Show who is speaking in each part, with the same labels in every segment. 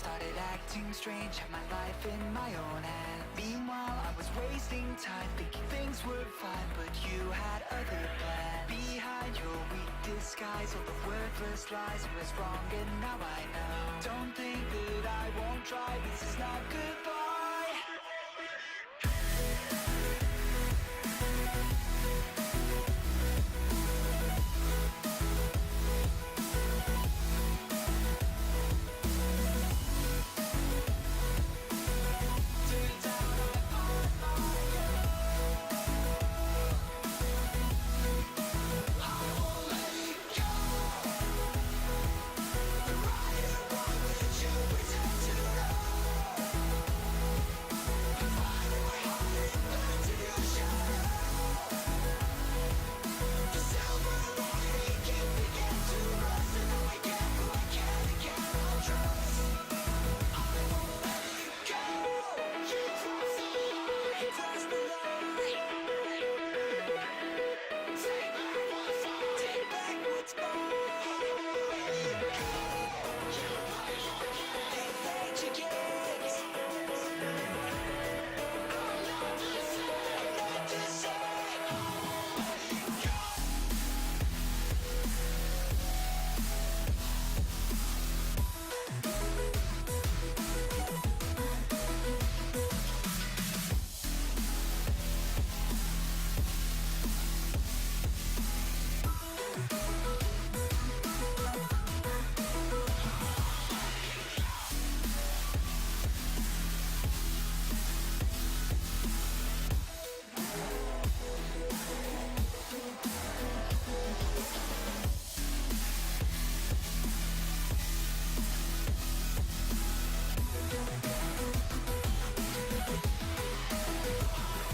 Speaker 1: started acting strange, had my life in my own hands. Meanwhile, I was wasting time, thinking things were fine, but you had other plans. Behind your weak disguise, all the worthless lies, was wrong and now I know. Don't think that I won't try, this is not goodbye.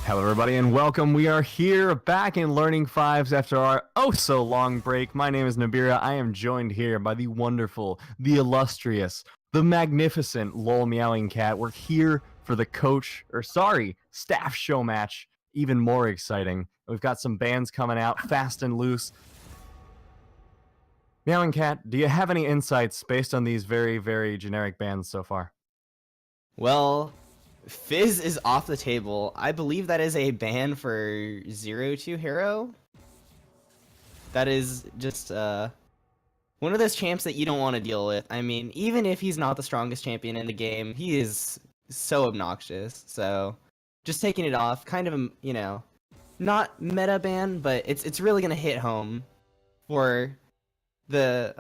Speaker 2: Hello everybody and welcome. We are here back in Learning Fives after our oh-so-long break. My name is Nabira. I am joined here by the wonderful, the illustrious, the magnificent Lol Meowing Cat. We're here for the staff show match. Even more exciting. We've got some bands coming out fast and loose. Meowing Cat, do you have any insights based on these very, very generic bands so far?
Speaker 3: Well, Fizz is off the table. I believe that is a ban for 0-2 Hero. That is just one of those champs that you don't want to deal with. I mean, even if he's not the strongest champion in the game, he is so obnoxious. So just taking it off, kind of, you know, not meta ban, but it's really gonna hit home for the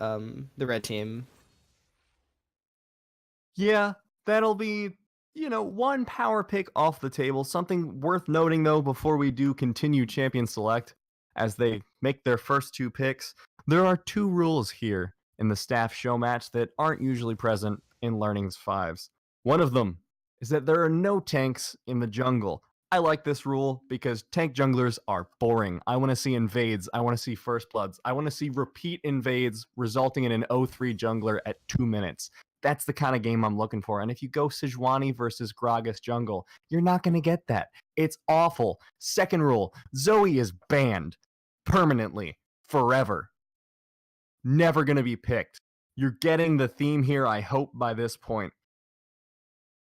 Speaker 3: red team.
Speaker 2: Yeah, that'll be, one power pick off the table. Something worth noting, though, before we do continue Champion Select, as they make their first two picks, there are two rules here in the staff show match that aren't usually present in Learning's Fives. One of them is that there are no tanks in the jungle. I like this rule because tank junglers are boring. I want to see invades. I want to see first bloods. I want to see repeat invades resulting in an 0-3 jungler at 2 minutes. That's the kind of game I'm looking for. And if you go Sejuani versus Gragas jungle, you're not going to get that. It's awful. Second rule, Zoe is banned permanently, forever. Never going to be picked. You're getting the theme here, I hope, by this point.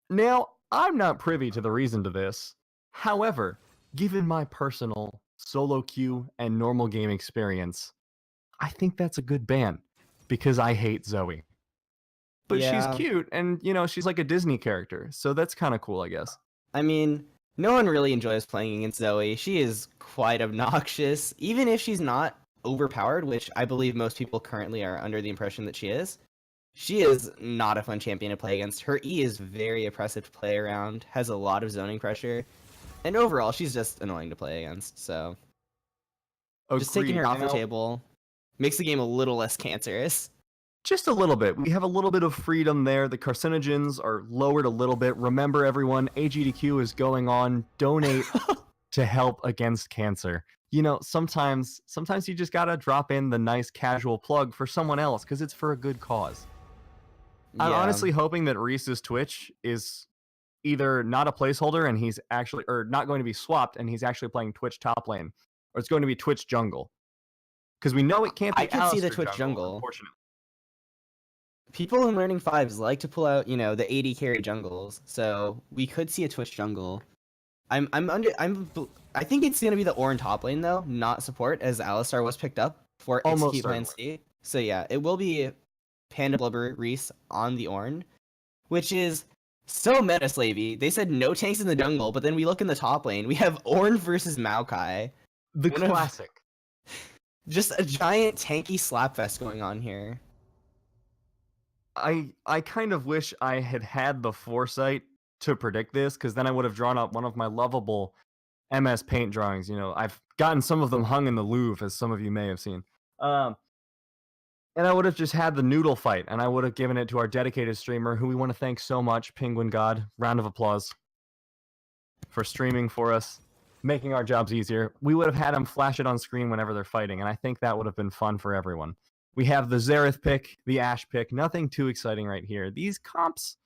Speaker 2: Now, I'm not privy to the reason to this. However, given my personal solo queue and normal game experience, I think that's a good ban because I hate Zoe. But
Speaker 3: Yeah.
Speaker 2: she's cute, and, she's like a Disney character, so that's kind of cool, I guess.
Speaker 3: I mean, no one really enjoys playing against Zoe. She is quite obnoxious, even if she's not overpowered, which I believe most people currently are under the impression that she is. She is not a fun champion to play against. Her E is very oppressive to play around, has a lot of zoning pressure, and overall, she's just annoying to play against, so just taking her off the table makes the game a little less cancerous.
Speaker 2: Just a little bit. We have a little bit of freedom there. The carcinogens are lowered a little bit. Remember, everyone, AGDQ is going on. Donate to help against cancer. Sometimes you just gotta drop in the nice casual plug for someone else because it's for a good cause. Yeah. I'm honestly hoping that Reese's Twitch is either not a placeholder and he's actually, or not going to be swapped and he's actually playing Twitch top lane, or it's going to be Twitch jungle. Because we know it can't be.
Speaker 3: I can see the Twitch jungle.
Speaker 2: Unfortunately.
Speaker 3: people in learning fives like to pull out, the 80 carry jungles. So we could see a Twitch jungle. I think it's gonna be the Ornn top lane though, not support, as Alistar was picked up for
Speaker 2: Almost
Speaker 3: Execute Plan
Speaker 2: certainly.
Speaker 3: C. So yeah, it will be Panda Blubber Reese on the Ornn, which is so meta slavey. They said no tanks in the jungle, but then we look in the top lane, we have Ornn versus Maokai.
Speaker 2: The
Speaker 3: One of
Speaker 2: classic.
Speaker 3: just a giant tanky slapfest going on here.
Speaker 2: I kind of wish I had had the foresight to predict this, because then I would have drawn up one of my lovable MS Paint drawings. I've gotten some of them hung in the Louvre, as some of you may have seen. And I would have just had the noodle fight, and I would have given it to our dedicated streamer, who we want to thank so much, Penguin God. Round of applause for streaming for us, making our jobs easier. We would have had him flash it on screen whenever they're fighting, and I think that would have been fun for everyone. We have the Xerath pick, the Ashe pick. Nothing too exciting right here. These comps,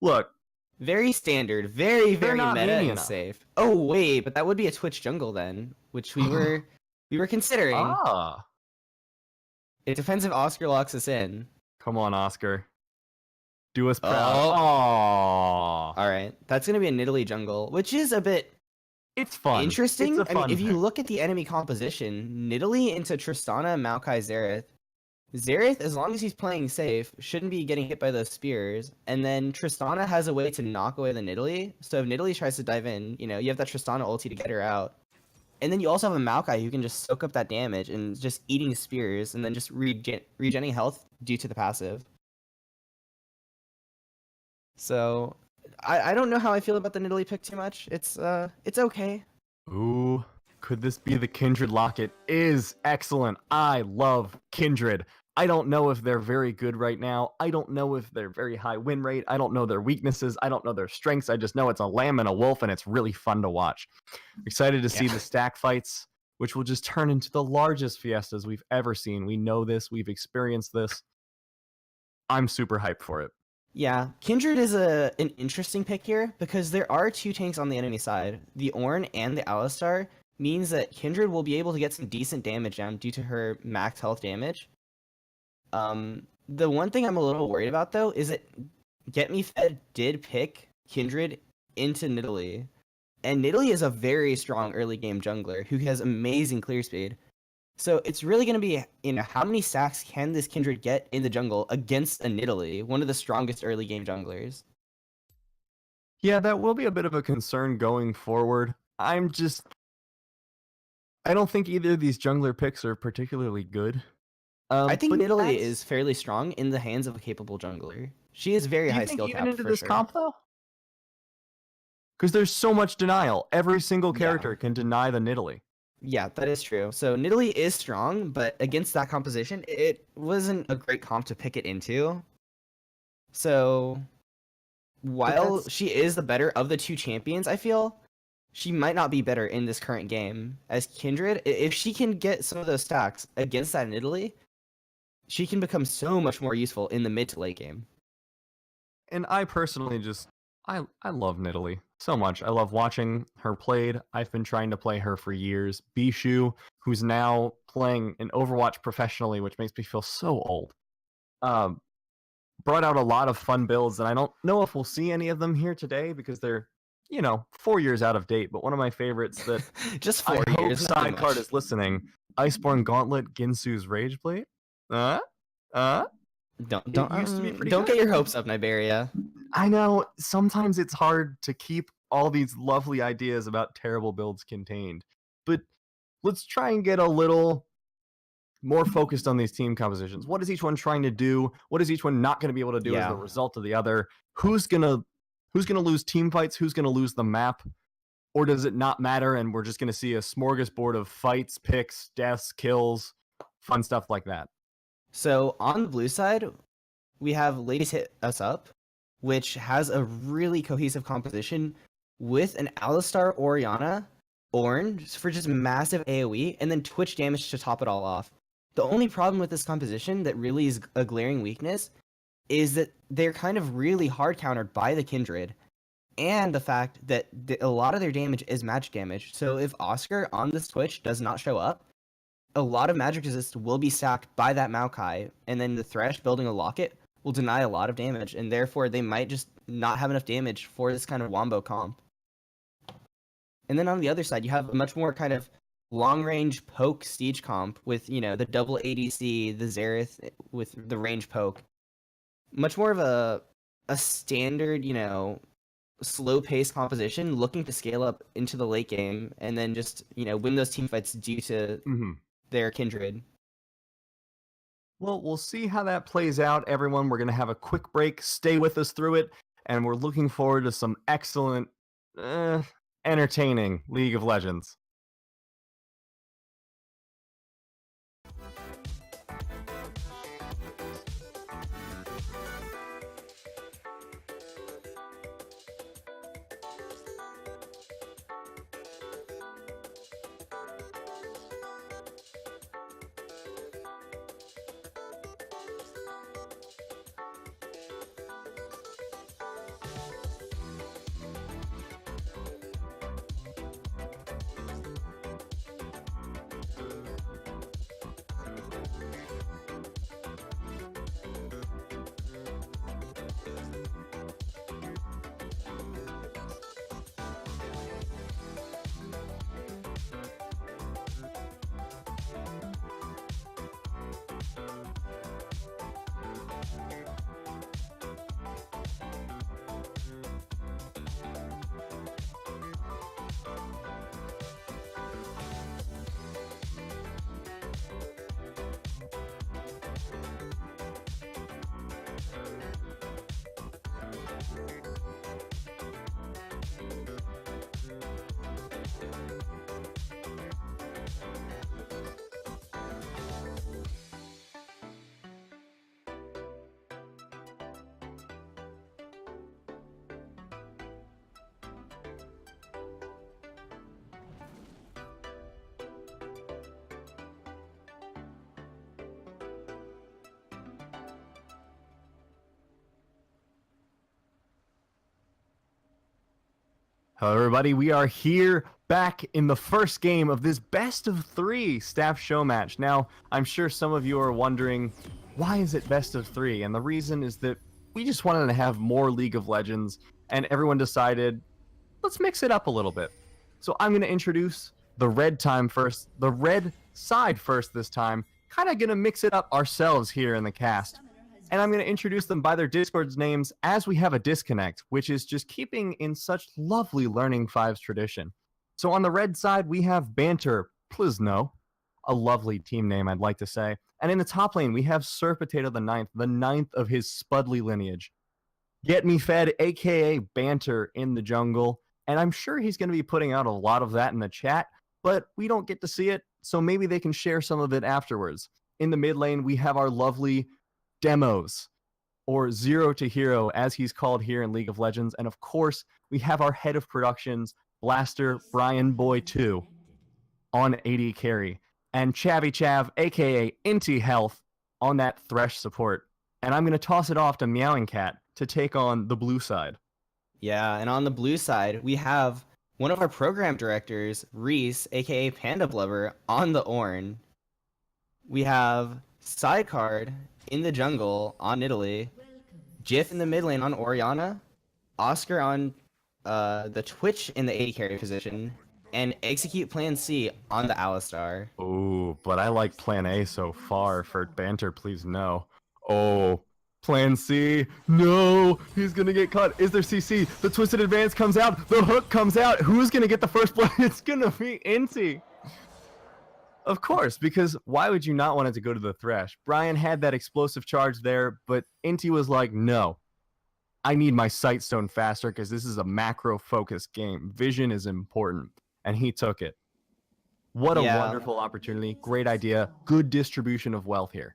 Speaker 2: look,
Speaker 3: Very standard, very
Speaker 2: They're not
Speaker 3: meta
Speaker 2: meaty
Speaker 3: and
Speaker 2: enough.
Speaker 3: safe. Oh wait, but that would be a Twitch jungle then, which we were considering.
Speaker 2: ah,
Speaker 3: It depends if Oscar locks us in.
Speaker 2: come on, Oscar. Do us proud.
Speaker 3: Oh.
Speaker 2: Aww.
Speaker 3: All right, that's gonna be a Nidalee jungle, which is a bit
Speaker 2: It's fun.
Speaker 3: interesting.
Speaker 2: It's a fun
Speaker 3: if you
Speaker 2: pick.
Speaker 3: look at the enemy composition, Nidalee into Tristana, Maokai, Xerath. Xerath, as long as he's playing safe, shouldn't be getting hit by those spears. And then Tristana has a way to knock away the Nidalee. So if Nidalee tries to dive in, you have that Tristana ulti to get her out. And then you also have a Maokai who can just soak up that damage and just eating spears and then just regenerating health due to the passive. So I don't know how I feel about the Nidalee pick too much. It's okay.
Speaker 2: Ooh, could this be the Kindred lock? It is excellent. I love Kindred. I don't know if they're very good right now. I don't know if they're very high win rate. I don't know their weaknesses. I don't know their strengths. I just know it's a lamb and a wolf, and it's really fun to watch. Excited to see the stack fights, which will just turn into the largest fiestas we've ever seen. We know this. We've experienced this. I'm super hyped for it.
Speaker 3: Yeah, Kindred is an interesting pick here because there are two tanks on the enemy side. The Ornn and the Alistar means that Kindred will be able to get some decent damage down due to her max health damage. The one thing I'm a little worried about though is that Get Me Fed did pick Kindred into Nidalee, and Nidalee is a very strong early game jungler who has amazing clear speed. So it's really going to be, how many stacks can this Kindred get in the jungle against a Nidalee, one of the strongest early game junglers?
Speaker 2: Yeah, that will be a bit of a concern going forward. I don't think either of these jungler picks are particularly good.
Speaker 3: I think
Speaker 2: but
Speaker 3: Nidalee is fairly strong in the hands of a capable jungler. She is very high skill cap
Speaker 2: into
Speaker 3: for
Speaker 2: this
Speaker 3: sure.
Speaker 2: comp though? Because there's so much denial. Every single
Speaker 3: Yeah.
Speaker 2: character can deny the Nidalee.
Speaker 3: Yeah, that is true. So Nidalee is strong, but against that composition, it wasn't a great comp to pick it into. So while she is the better of the two champions, I feel she might not be better in this current game. As Kindred, if she can get some of those stacks against that Nidalee, she can become so much more useful in the mid to late game.
Speaker 2: And I personally I love Nidalee so much. I love watching her played. I've been trying to play her for years. Bishu, who's now playing in Overwatch professionally, which makes me feel so old, brought out a lot of fun builds, and I don't know if we'll see any of them here today because they're, 4 years out of date. But one of my favorites that
Speaker 3: Just 4
Speaker 2: I hope
Speaker 3: years. nothing
Speaker 2: Sidecard
Speaker 3: much.
Speaker 2: is listening: Iceborne Gauntlet, Ginsu's Rage Blade.
Speaker 3: Don't
Speaker 2: used to be pretty
Speaker 3: don't
Speaker 2: good.
Speaker 3: get your hopes up, Niberia.
Speaker 2: I know sometimes it's hard to keep all these lovely ideas about terrible builds contained, but let's try and get a little more focused on these team compositions. What is each one trying to do? What is each one not going to be able to do as
Speaker 3: Yeah.
Speaker 2: the result of the other? Who's gonna lose team fights? Who's gonna lose the map? Or does it not matter and we're just gonna see a smorgasbord of fights, picks, deaths, kills, fun stuff like that?
Speaker 3: So on the blue side, we have Ladies Hit Us Up, which has a really cohesive composition with an Alistar Orianna Ornn for just massive AoE and then Twitch damage to top it all off. The only problem with this composition that really is a glaring weakness is that they're kind of really hard countered by the Kindred and the fact that a lot of their damage is magic damage. So if Oscar on this Twitch does not show up, a lot of magic resist will be stacked by that Maokai, and then the Thresh building a locket will deny a lot of damage, and therefore they might just not have enough damage for this kind of wombo comp. And then on the other side, you have a much more kind of long-range poke siege comp with, you know, the double ADC, the Xerath with the range poke. Much more of a standard, you know, slow-paced composition, looking to scale up into the late game and then just, you know, win those team fights due to their kindred.
Speaker 2: Well, we'll see how that plays out, everyone. We're going to have a quick break. Stay with us through it, and we're looking forward to some excellent, entertaining League of Legends. Hello, everybody. We are here back in the first game of this best of 3 staff show match. Now, I'm sure some of you are wondering, why is it best of 3? And the reason is that we just wanted to have more League of Legends, and everyone decided, let's mix it up a little bit. So I'm going to introduce the red side first this time. Kind of going to mix it up ourselves here in the cast. And I'm going to introduce them by their Discord's names as we have a disconnect, which is just keeping in such lovely Learning 5's tradition. So on the red side, we have Banter Plizno, a lovely team name, I'd like to say. And in the top lane, we have Sir Potato the ninth of his Spudley lineage. Get Me Fed, aka Banter in the jungle. And I'm sure he's going to be putting out a lot of that in the chat, but we don't get to see it, so maybe they can share some of it afterwards. In the mid lane, we have our lovely Demos, or Zero to Hero, as he's called here in League of Legends. And of course, we have our head of productions, Blaster Brian Boy 2, on AD carry, and Chavy Chav, aka Inti Health, on that Thresh support. And I'm going to toss it off to Meowing Cat to take on the blue side.
Speaker 3: Yeah, and on the blue side, we have one of our program directors, Reese, aka Panda Blubber, on the Ornn. We have Sidecard in the jungle on Italy, Jiff in the mid lane on Orianna, Oscar on the Twitch in the AD carry position, and Execute Plan C on the Alistar.
Speaker 2: Oh, but I like Plan A so far. For Banter, please no. Oh, Plan C. No, he's going to get caught. Is there CC? The Twisted Advance comes out. The hook comes out. Who's going to get the first blood? It's going to be Inti. Of course, because why would you not want it to go to the Thresh? Brian had that explosive charge there, but Inti was like, no. I need my Sightstone faster because this is a macro-focused game. Vision is important, and he took it. What a wonderful opportunity. Great idea. Good distribution of wealth here.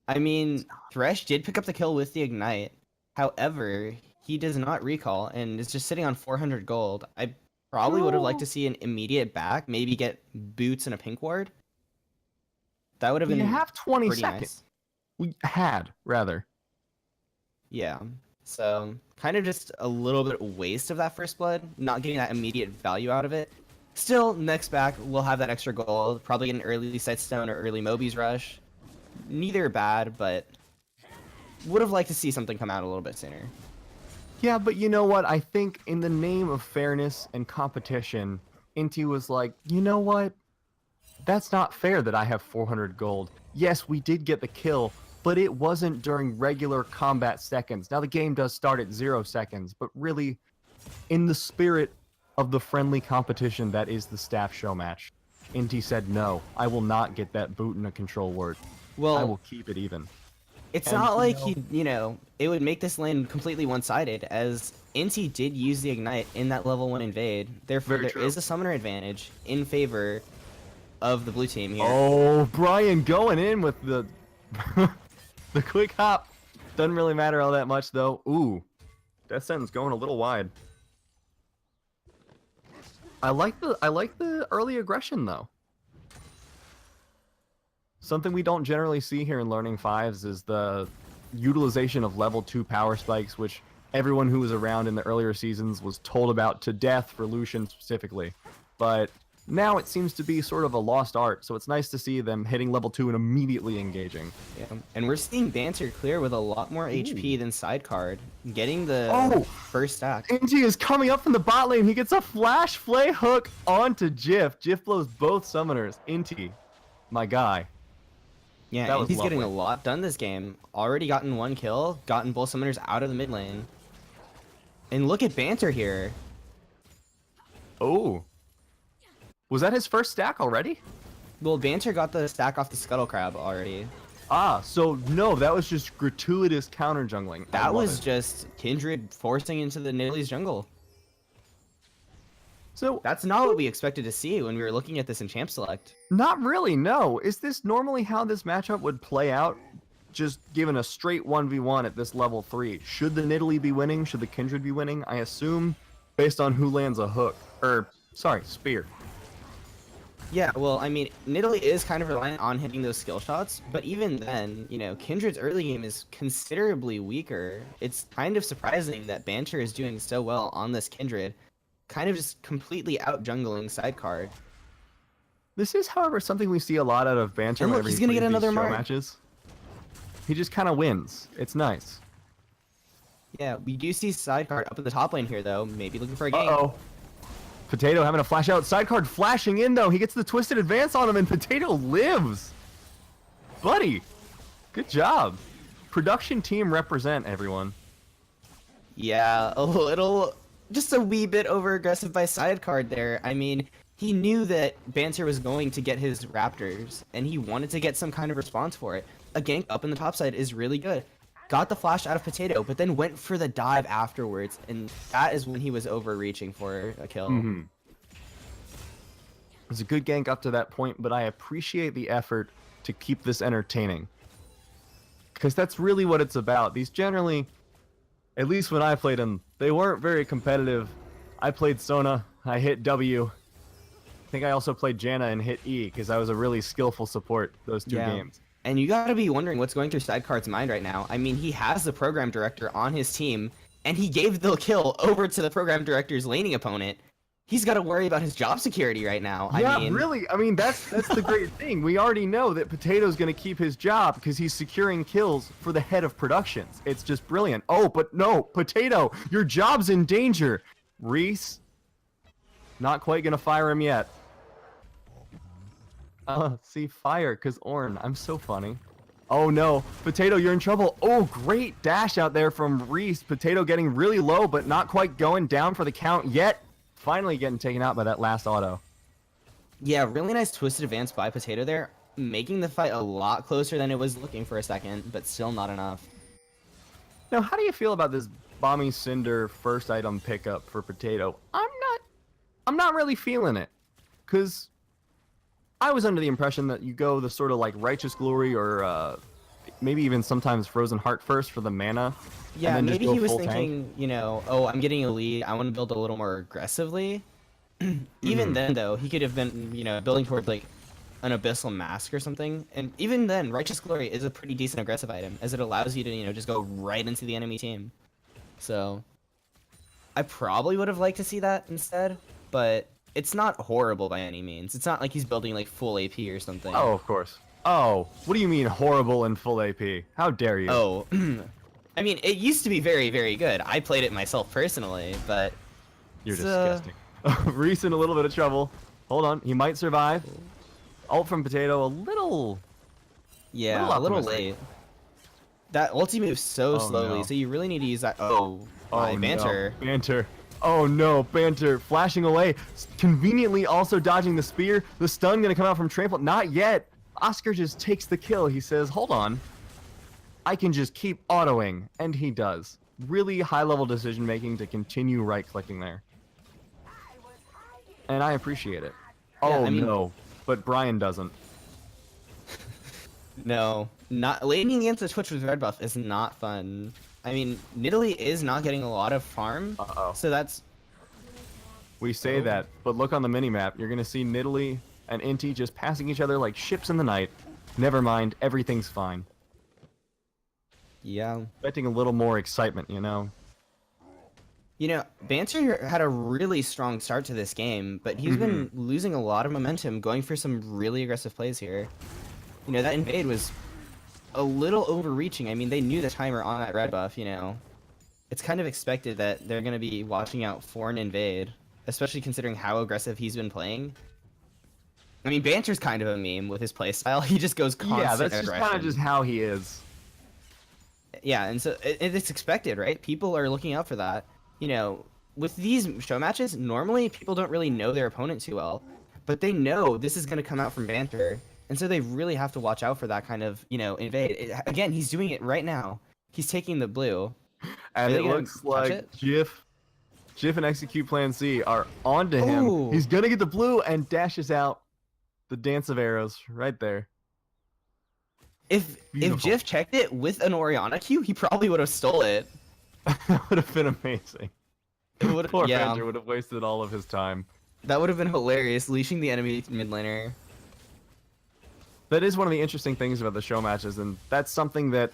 Speaker 3: I mean, Thresh did pick up the kill with the Ignite. However, he does not recall and is just sitting on 400 gold. I probably would have liked to see an immediate back, maybe get boots and a pink ward. That would have been
Speaker 2: have 20
Speaker 3: pretty
Speaker 2: seconds.
Speaker 3: nice.
Speaker 2: We had, rather.
Speaker 3: Yeah. So, kind of just a little bit of waste of that first blood, not getting that immediate value out of it. Still, next back, we'll have that extra gold, probably get an early Sightstone or early Moby's Rush. Neither bad, but would have liked to see something come out a little bit sooner.
Speaker 2: Yeah, but you know what? I think in the name of fairness and competition, Inti was like, you know what? That's not fair that I have 400 gold. Yes, we did get the kill, but it wasn't during regular combat seconds. Now the game does start at 0 seconds, but really, in the spirit of the friendly competition that is the staff show match, Inti said, no, I will not get that boot in a control word. I
Speaker 3: Well,
Speaker 2: will keep it even.
Speaker 3: it's
Speaker 2: And,
Speaker 3: not
Speaker 2: you
Speaker 3: like
Speaker 2: know-
Speaker 3: it would make this lane completely one-sided, as Inti did use the Ignite in that level 1 invade. Therefore,
Speaker 2: Very
Speaker 3: there
Speaker 2: true.
Speaker 3: is a summoner advantage in favor of the blue team here.
Speaker 2: Oh, Brian going in with the the quick hop. Doesn't really matter all that much though. Ooh, Death Sentence going a little wide. I like the early aggression though. Something we don't generally see here in Learning Fives is the utilization of level 2 power spikes, which everyone who was around in the earlier seasons was told about to death for Lucian specifically. But now it seems to be sort of a lost art, so it's nice to see them hitting level 2 and immediately engaging.
Speaker 3: Yeah. And we're seeing Banter clear with a lot more HP than Sidecard, getting the
Speaker 2: Oh!
Speaker 3: first stack.
Speaker 2: Inti is coming up from the bot lane. He gets a flash flay hook onto Jif. Jif blows both summoners. Inti, my guy.
Speaker 3: Yeah,
Speaker 2: That
Speaker 3: and
Speaker 2: was
Speaker 3: he's getting a
Speaker 2: lovely.
Speaker 3: lot done this game. Already gotten 1 kill, gotten both summoners out of the mid lane. And look at Banter here.
Speaker 2: Oh. Was that his first stack already?
Speaker 3: Well, Banter got the stack off the Scuttle Crab already.
Speaker 2: Ah, so no, that was just gratuitous counter jungling. I
Speaker 3: That
Speaker 2: love
Speaker 3: was
Speaker 2: it.
Speaker 3: just Kindred forcing into the Nidalee's jungle.
Speaker 2: So
Speaker 3: That's not what we expected to see when we were looking at this in Champ Select.
Speaker 2: not really, no. Is this normally how this matchup would play out? Just given a straight 1v1 at this level 3. Should the Nidalee be winning? Should the Kindred be winning? I assume based on who lands a hook. Sorry, spear.
Speaker 3: Yeah, well, I mean, Nidalee is kind of reliant on hitting those skill shots, but even then, Kindred's early game is considerably weaker. It's kind of surprising that Banter is doing so well on this Kindred, kind of just completely out-jungling Sidecard.
Speaker 2: This is, however, something we see a lot out of Banter
Speaker 3: And look,
Speaker 2: whenever
Speaker 3: he's
Speaker 2: he
Speaker 3: gonna
Speaker 2: plays
Speaker 3: get
Speaker 2: these
Speaker 3: another
Speaker 2: show
Speaker 3: mark.
Speaker 2: matches. He just kind of wins. It's nice.
Speaker 3: Yeah, we do see Sidecard up in the top lane here, though, maybe looking for a gank.
Speaker 2: Uh-oh. Potato having a flash out. Sidecard flashing in, though. He gets the twisted advance on him, and Potato lives. Buddy, good job. Production team represent, everyone.
Speaker 3: Yeah, just a wee bit over-aggressive by Sidecard there. I mean, he knew that Banter was going to get his Raptors, and he wanted to get some kind of response for it. A gank up in the top side is really good. Got the flash out of Potato, but then went for the dive afterwards, and that is when he was overreaching for a kill.
Speaker 2: It was a good gank up to that point, but I appreciate the effort to keep this entertaining. Because that's really what it's about. These generally, at least when I played them, they weren't very competitive. I played Sona, I hit W. I think I also played Janna and hit E, because I was a really skillful support those two games.
Speaker 3: And you gotta be wondering what's going through Sidecard's mind right now. I mean, he has the program director on his team, and he gave the kill over to the program director's laning opponent. He's got to worry about his job security right now.
Speaker 2: Yeah,
Speaker 3: I mean,
Speaker 2: really. I mean, that's the great thing. We already know that Potato's going to keep his job because he's securing kills for the head of productions. It's just brilliant. Oh, but no, Potato, your job's in danger. Reese, not quite going to fire him yet. See, fire, because Ornn, I'm so funny. Oh no, Potato, you're in trouble. Oh, great dash out there from Reese. Potato getting really low, but not quite going down for the count yet. Finally getting taken out by that last auto.
Speaker 3: yeah, really nice twisted advance by Potato there, making the fight a lot closer than it was looking for a second, but still not enough.
Speaker 2: Now, how do you feel about this Bomby Cinder first item pickup for Potato? I'm not really feeling it, because I was under the impression that you go the sort of like Righteous Glory or maybe even sometimes Frozen Heart first for the mana.
Speaker 3: Yeah,
Speaker 2: and then just
Speaker 3: maybe
Speaker 2: go
Speaker 3: he was
Speaker 2: full
Speaker 3: thinking,
Speaker 2: tank.
Speaker 3: oh, I'm getting a lead, I want to build a little more aggressively. Even then, though, he could have been, building towards, like, an Abyssal Mask or something. And even then, Righteous Glory is a pretty decent aggressive item, as it allows you to, just go right into the enemy team. So, I probably would have liked to see that instead, but it's not horrible by any means. It's not like he's building, like, full AP or something.
Speaker 2: Oh, of course. Oh, what do you mean horrible and full AP? How dare you?
Speaker 3: Oh, I mean, it used to be very, very good. I played it myself personally, but
Speaker 2: You're
Speaker 3: it's,
Speaker 2: disgusting. Reese in a little bit of trouble. Hold on, he might survive. Ult from Potato, a little
Speaker 3: yeah, a little
Speaker 2: optimistic.
Speaker 3: late. That ulti moves so
Speaker 2: Oh,
Speaker 3: slowly,
Speaker 2: no.
Speaker 3: so you really need to use that. Oh, my
Speaker 2: Oh
Speaker 3: banter.
Speaker 2: no, Banter. Oh no, Banter flashing away, conveniently also dodging the spear. The stun gonna come out from Trample. Not yet. Oscar just takes the kill. He says, hold on. I can just keep autoing. And he does. Really high level decision making to continue right clicking there. And I appreciate it.
Speaker 3: Yeah,
Speaker 2: Oh
Speaker 3: I mean-
Speaker 2: no, but Brian doesn't.
Speaker 3: No, not laning against the Twitch with red buff is not fun. I mean, Nidalee is not getting a lot of farm,
Speaker 2: Uh-oh.
Speaker 3: so that's
Speaker 2: We say that, but look on the minimap. You're gonna see Nidalee and Inti just passing each other like ships in the night. Never mind, everything's fine.
Speaker 3: yeah.
Speaker 2: Expecting a little more excitement, you know?
Speaker 3: You know, Banter had a really strong start to this game, but he's been losing a lot of momentum, going for some really aggressive plays here. You know, that invade was a little overreaching. I mean, they knew the timer on that red buff, you know. It's kind of expected that they're going to be watching out for an invade, especially considering how aggressive he's been playing. I mean, Banter's kind of a meme with his playstyle. He just goes constant
Speaker 2: Yeah, that's just
Speaker 3: aggression.
Speaker 2: kind of just how he is.
Speaker 3: Yeah, and so it's expected, right? People are looking out for that. You know, with these show matches, normally people don't really know their opponent too well, but they know this is going to come out from Banter, and so they really have to watch out for that kind of, you know, invade. Again, he's doing it right now. He's taking the blue.
Speaker 2: And
Speaker 3: Are
Speaker 2: it
Speaker 3: they gonna
Speaker 2: looks
Speaker 3: touch
Speaker 2: like
Speaker 3: it?
Speaker 2: Jif and Execute Plan C are onto him.
Speaker 3: Ooh.
Speaker 2: He's gonna get the blue and dashes out the dance of arrows right there.
Speaker 3: If
Speaker 2: Beautiful.
Speaker 3: Jif checked it with an Orianna Q, he probably would have stole it.
Speaker 2: That would have been amazing.
Speaker 3: It would
Speaker 2: Poor
Speaker 3: yeah,
Speaker 2: Banter would have wasted all of his time.
Speaker 3: that would have been hilarious, leashing the enemy mid laner.
Speaker 2: That is one of the interesting things about the show matches, and that's something that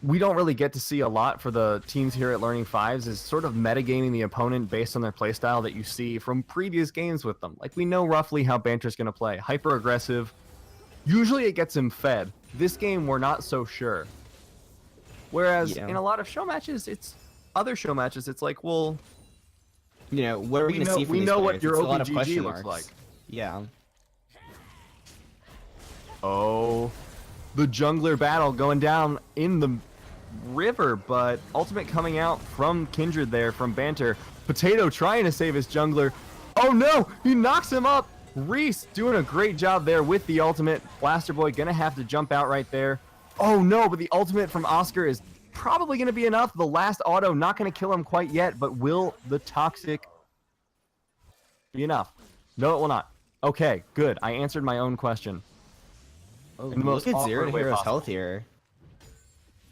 Speaker 2: we don't really get to see a lot for the teams here at Learning Fives, is sort of metagaming the opponent based on their playstyle that you see from previous games with them. Like, we know roughly how Banter's going to play. Hyper aggressive. Usually it gets him fed. This game, we're not so sure. Whereas
Speaker 3: Yeah.
Speaker 2: in a lot of show matches, other show matches, it's like, well,
Speaker 3: You know, what are we going to see from
Speaker 2: we
Speaker 3: these
Speaker 2: know what
Speaker 3: players?
Speaker 2: your
Speaker 3: It's a lot of
Speaker 2: OPGG
Speaker 3: question
Speaker 2: looks
Speaker 3: marks.
Speaker 2: like.
Speaker 3: Yeah.
Speaker 2: Oh, the jungler battle going down in the river, but ultimate coming out from Kindred there from Banter. Potato trying to save his jungler. Oh no, he knocks him up. Reese doing a great job there with the ultimate. Blaster Boy gonna have to jump out right there. Oh no, but the ultimate from Oscar is probably gonna be enough. The last auto not gonna kill him quite yet, but will the toxic be enough? No, it will not. Okay, good. I answered my own question.
Speaker 3: Oh,
Speaker 2: In the most
Speaker 3: look at Zero
Speaker 2: awkward
Speaker 3: to
Speaker 2: way
Speaker 3: Hero's
Speaker 2: possible.
Speaker 3: health here.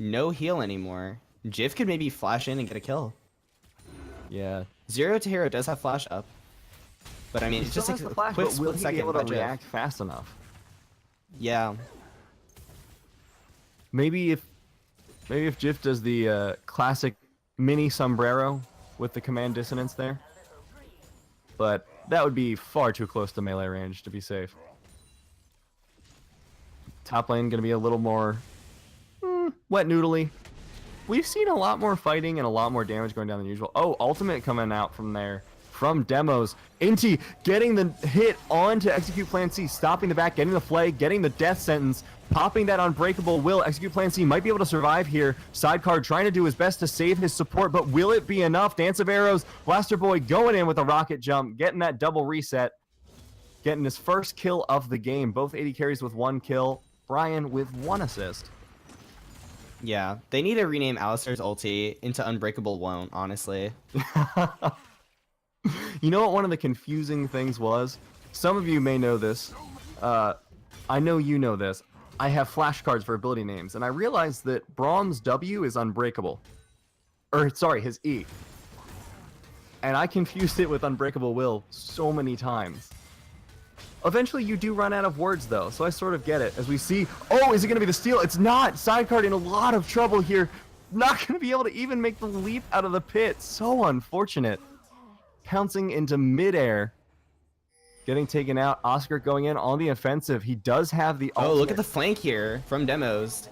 Speaker 3: No heal anymore. Jif could maybe flash in and get a kill.
Speaker 2: Yeah.
Speaker 3: Zero to Hero does have flash up. But I mean,
Speaker 2: He
Speaker 3: it's
Speaker 2: still
Speaker 3: just a
Speaker 2: has the flash,
Speaker 3: quick
Speaker 2: but will
Speaker 3: split
Speaker 2: he be
Speaker 3: second
Speaker 2: able to
Speaker 3: by Jif.
Speaker 2: react fast enough?
Speaker 3: Yeah.
Speaker 2: Maybe if Jif does the classic mini sombrero with the command dissonance there. But that would be far too close to melee range to be safe. Top lane going to be a little more wet noodly. We've seen a lot more fighting and a lot more damage going down than usual. Oh, ultimate coming out from there. From demos. Inti getting the hit on to Execute Plan C, stopping the back, getting the flay, getting the death sentence, popping that unbreakable will. Execute Plan C might be able to survive here. Sidecar trying to do his best to save his support, but will it be enough? Dance of Arrows, Blaster Boy going in with a rocket jump, getting that double reset, getting his first kill of the game. Both 80 carries with 1 kill. Brian with 1 assist.
Speaker 3: Yeah. They need to rename Alistar's ulti into Unbreakable Won't, honestly.
Speaker 2: You know what one of the confusing things was? Some of you may know this. I know you know this. I have flashcards for ability names, and I realized that Braum's W is unbreakable. Or, sorry, his E. And I confused it with Unbreakable Will so many times. Eventually, you do run out of words, though, so I sort of get it. As we see, oh, is it going to be the steal? It's not! Sidecard in a lot of trouble here. Not going to be able to even make the leap out of the pit. So unfortunate. Pouncing into midair. Getting taken out. Oscar going in on the offensive. He does have the
Speaker 3: Oh, look
Speaker 2: ultimate.
Speaker 3: at the flank here from demos.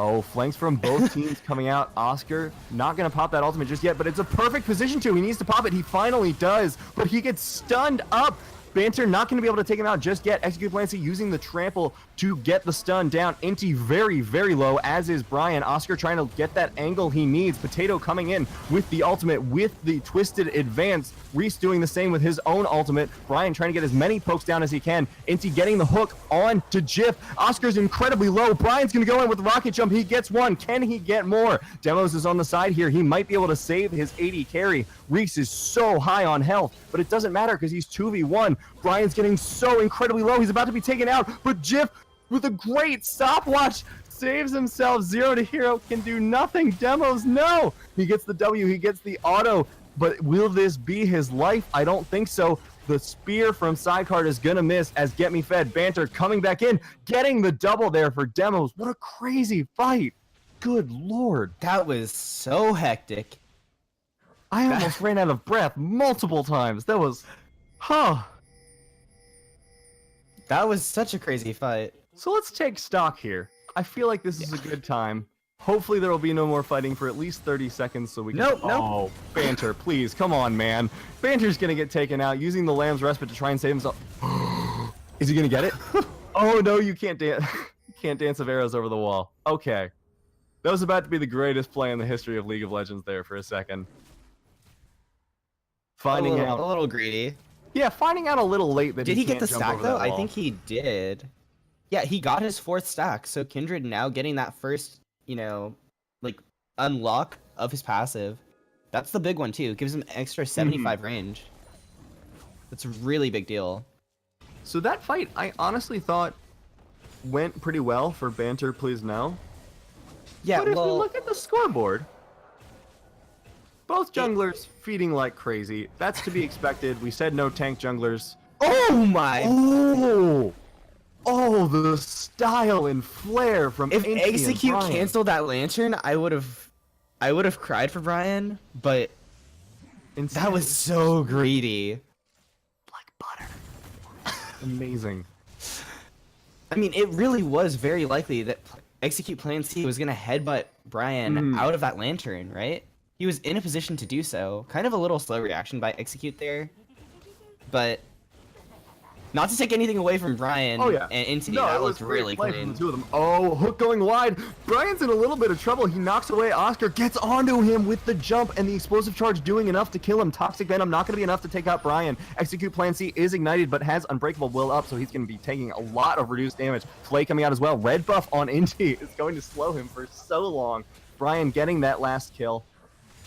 Speaker 2: Oh, flanks from both teams coming out. Oscar not going to pop that ultimate just yet, but it's a perfect position to. He needs to pop it. He finally does, but he gets stunned up. Banter not going to be able to take him out just yet. Execute Plancy using the trample to get the stun down. Inti very, very low, as is Brian. Oscar trying to get that angle he needs. Potato coming in with the ultimate, with the twisted advance. Reese doing the same with his own ultimate. Brian trying to get as many pokes down as he can. Inti getting the hook on to Jif. Oscar's incredibly low. Brian's going to go in with the rocket jump. He gets one. Can he get more? Demos is on the side here. He might be able to save his 80 carry. Reese is so high on health, but it doesn't matter because he's 2v1. Brian's getting so incredibly low. He's about to be taken out, but Jif with a great stopwatch saves himself. 0 to hero can do nothing. Demos, no. He gets the W. He gets the auto, but will this be his life? I don't think so. The spear from Sidecard is gonna miss as Get Me Fed. Banter coming back in, getting the double there for Demos. What a crazy fight. Good lord.
Speaker 3: That was so hectic.
Speaker 2: I almost ran out of breath multiple times. That was,
Speaker 3: That was such a crazy fight.
Speaker 2: So let's take stock here. I feel like this is a good time. Hopefully there will be no more fighting for at least 30 seconds so we can...
Speaker 3: Nope.
Speaker 2: Oh, Banter, please, come on, man. Banter's gonna get taken out using the Lamb's Respite to try and save himself. Is he gonna get it? Oh no, you can't dance. You can't dance of arrows over the wall. Okay. That was about to be the greatest play in the history of League of Legends there for a second. Finding out...
Speaker 3: A little greedy.
Speaker 2: Yeah, finding out a little late that
Speaker 3: Did he get
Speaker 2: can't
Speaker 3: the
Speaker 2: jump
Speaker 3: stack
Speaker 2: over
Speaker 3: though?
Speaker 2: that
Speaker 3: I
Speaker 2: wall.
Speaker 3: think he did. Yeah, he got his 4th stack. So Kindred now getting that first, like unlock of his passive. That's the big one too. Gives him extra 75 range. That's a really big deal.
Speaker 2: So that fight, I honestly thought went pretty well for Banter, please no.
Speaker 3: Yeah,
Speaker 2: But if we
Speaker 3: well,
Speaker 2: look at the scoreboard, both junglers feeding like crazy. That's to be expected. We said no tank junglers.
Speaker 3: oh my!
Speaker 2: Oh, the style and flair from
Speaker 3: If
Speaker 2: Inti and
Speaker 3: Execute
Speaker 2: Brian.
Speaker 3: canceled that lantern, I would have cried for Brian, but
Speaker 2: Instead,
Speaker 3: that was so greedy.
Speaker 2: like butter. Amazing.
Speaker 3: I mean, it really was very likely that Execute Plan C was gonna headbutt Brian out of that lantern, right? He was in a position to do so. Kind of a little slow reaction by Execute there, but not to take anything away from Brian
Speaker 2: Oh yeah.
Speaker 3: and Inti.
Speaker 2: No,
Speaker 3: That
Speaker 2: it was
Speaker 3: looked really
Speaker 2: great play from
Speaker 3: clean.
Speaker 2: the two of them. Oh, hook going wide. Brian's in a little bit of trouble. He knocks away Oscar, gets onto him with the jump, and the explosive charge doing enough to kill him. Toxic Venom not going to be enough to take out Brian. Execute Plan C is ignited, but has Unbreakable Will up, so he's going to be taking a lot of reduced damage. Flay coming out as well. Red buff on Inti is going to slow him for so long. Brian getting that last kill.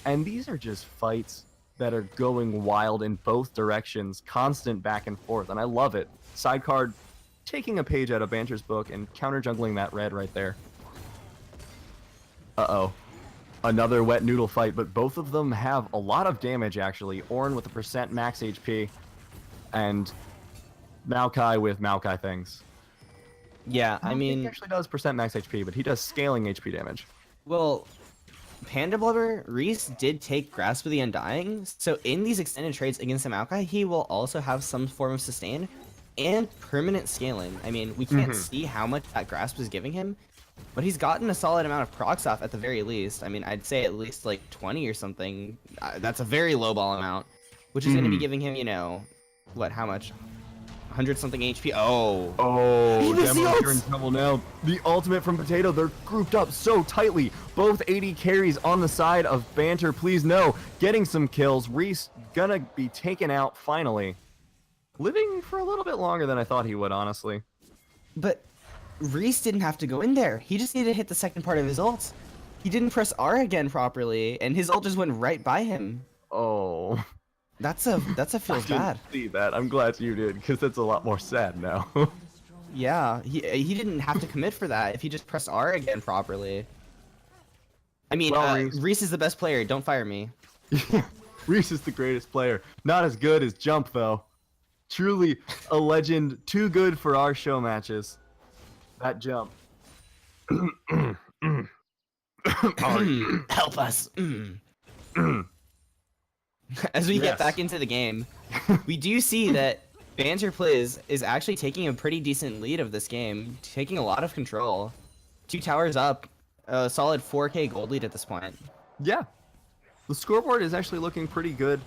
Speaker 2: And these are just fights that are going wild in both directions, constant back and forth, and I love it. Sidecard taking a page out of Banter's book and counter-jungling that red right there. Uh-oh. Another wet noodle fight, but both of them have a lot of damage, actually. Ornn with a percent max HP, and Maokai with Maokai things.
Speaker 3: Yeah, I
Speaker 2: He
Speaker 3: mean,
Speaker 2: actually does percent max HP, but he does scaling HP damage.
Speaker 3: well, Panda Blubber, Reese did take Grasp of the Undying, so in these extended trades against the Maokai, he will also have some form of sustain and permanent scaling. I mean, we can't see how much that Grasp is giving him, but he's gotten a solid amount of procs off at the very least. I mean, I'd say at least like 20 or something. That's a very low ball amount, which is going to be giving him, what, how much? 100 something HP. Oh.
Speaker 2: Oh,
Speaker 3: He missed the
Speaker 2: Demos are in
Speaker 3: ults!
Speaker 2: trouble now. The ultimate from Potato, they're grouped up so tightly. Both 80 carries on the side of Banter, please no. Getting some kills. Reese gonna be taken out finally. Living for a little bit longer than I thought he would, honestly.
Speaker 3: But Reese didn't have to go in there. He just needed to hit the second part of his ult. He didn't press R again properly, and his ult just went right by him.
Speaker 2: Oh.
Speaker 3: That's a feels bad.
Speaker 2: See that. I'm glad you did, because that's a lot more sad now.
Speaker 3: Yeah, he didn't have to commit for that if he just pressed R again properly. I mean,
Speaker 2: Well,
Speaker 3: Reese is the best player. Don't fire me.
Speaker 2: Reese is the greatest player. Not as good as Jump, though. Truly a legend. Too good for our show matches. That Jump.
Speaker 3: Help us. As we
Speaker 2: Yes.
Speaker 3: get back into the game, we do see that Banter Pliz is actually taking a pretty decent lead of this game, taking a lot of control. 2 towers up. a solid 4K gold lead at this point.
Speaker 2: Yeah. The scoreboard is actually looking pretty good.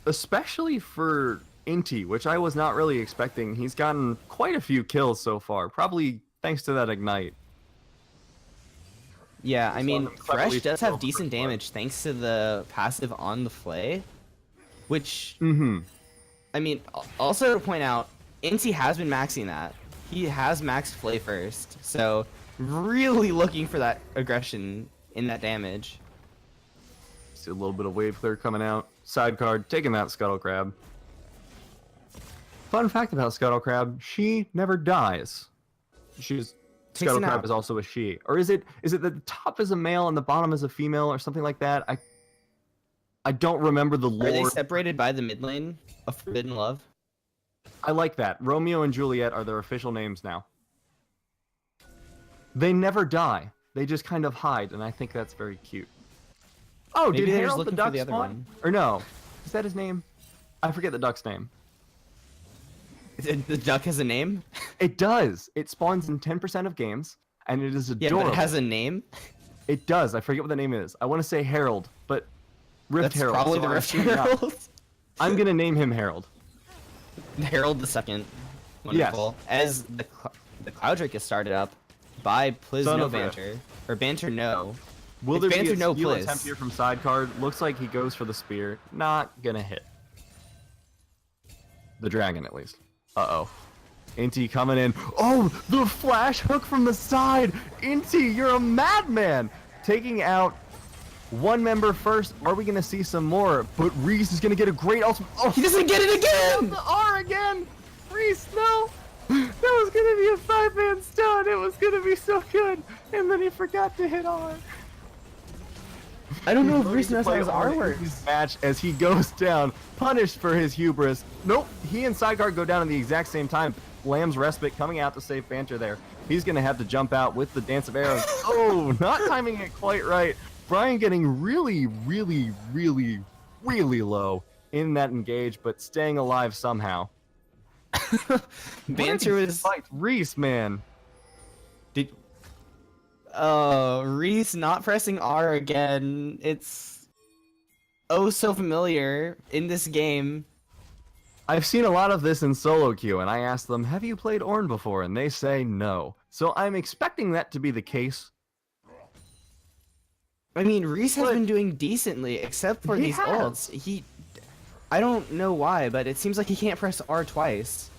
Speaker 2: Especially for Inti, which I was not really expecting. He's gotten quite a few kills so far, probably thanks to that Ignite.
Speaker 3: Yeah, I mean,
Speaker 2: him cleverly
Speaker 3: Fresh does
Speaker 2: throw
Speaker 3: have decent
Speaker 2: first blood.
Speaker 3: damage thanks to the passive on the Flay, which,
Speaker 2: Mm-hmm.
Speaker 3: I mean, also to point out, Inti has been maxing that. He has maxed Flay first, so really looking for that aggression in that damage.
Speaker 2: See a little bit of wave clear coming out. Side card, taking that Scuttle Crab. Fun fact about Scuttle Crab, she never dies. She's
Speaker 3: Takes
Speaker 2: Scuttle
Speaker 3: an
Speaker 2: Crab
Speaker 3: out.
Speaker 2: is also a she. Or is it that the top is a male and the bottom is a female or something like that? I don't remember the
Speaker 3: Are they
Speaker 2: lore.
Speaker 3: separated by the mid lane of Forbidden Love?
Speaker 2: I like that. Romeo and Juliet are their official names now. They never die. They just kind of hide, and I think that's very cute. Oh,
Speaker 3: Maybe
Speaker 2: did
Speaker 3: they're just
Speaker 2: Harold the
Speaker 3: looking for
Speaker 2: duck
Speaker 3: the other
Speaker 2: spawn?
Speaker 3: one.
Speaker 2: Or no? Is that his name? I forget the duck's name.
Speaker 3: The duck has a name?
Speaker 2: It does. It spawns in 10% of games, and it is
Speaker 3: Yeah,
Speaker 2: adorable.
Speaker 3: but it has a name?
Speaker 2: It does. I forget what the name is. I want to say Harold, but Rift
Speaker 3: That's
Speaker 2: Harold.
Speaker 3: probably
Speaker 2: so
Speaker 3: the
Speaker 2: I'm
Speaker 3: Rift
Speaker 2: assuming not.
Speaker 3: Herald.
Speaker 2: I'm gonna name him Harold.
Speaker 3: Harold the Second. Wonderful. As the Cloud Drake is started up by Pliz
Speaker 2: Son
Speaker 3: No
Speaker 2: of a-
Speaker 3: Banter. Or Banter No.
Speaker 2: Will
Speaker 3: It's
Speaker 2: there be
Speaker 3: Banter
Speaker 2: a
Speaker 3: no
Speaker 2: steal
Speaker 3: Pliz.
Speaker 2: attempt here from side card? Looks like he goes for the spear. Not gonna hit. The dragon, at least. Uh-oh. Inti coming in. Oh, the flash hook from the side! Inti, you're a madman! Taking out one member first. Are we gonna see some more? But Reese is gonna get a great ultimate. Oh,
Speaker 3: He doesn't get it again!
Speaker 2: the R again! Reese, no! That was gonna be a 5-man stun. It was gonna be so good. And then he forgot to hit R.
Speaker 3: I don't know if
Speaker 2: He's
Speaker 3: Reese
Speaker 2: going
Speaker 3: knows
Speaker 2: to
Speaker 3: how
Speaker 2: play
Speaker 3: his
Speaker 2: on
Speaker 3: R
Speaker 2: in
Speaker 3: works.
Speaker 2: his match as he goes down, punished for his hubris. Nope, he and Sideguard go down at the exact same time. Lamb's Respite coming out to save Banter there. He's going to have to jump out with the Dance of Arrows. Oh, not timing it quite right. Brian getting really, really, really, really low in that engage, but staying alive somehow.
Speaker 3: Banter was...
Speaker 2: Fight Reese, man.
Speaker 3: Did... Reese not pressing R again. It's... oh so familiar in this game.
Speaker 2: I've seen a lot of this in solo queue, and I ask them, have you played Ornn before? And they say no. So I'm expecting that to be the case.
Speaker 3: I mean, Reese has
Speaker 2: But-
Speaker 3: been doing decently, except for
Speaker 2: He
Speaker 3: these
Speaker 2: has.
Speaker 3: ults. I don't know why, but it seems like he can't press R twice.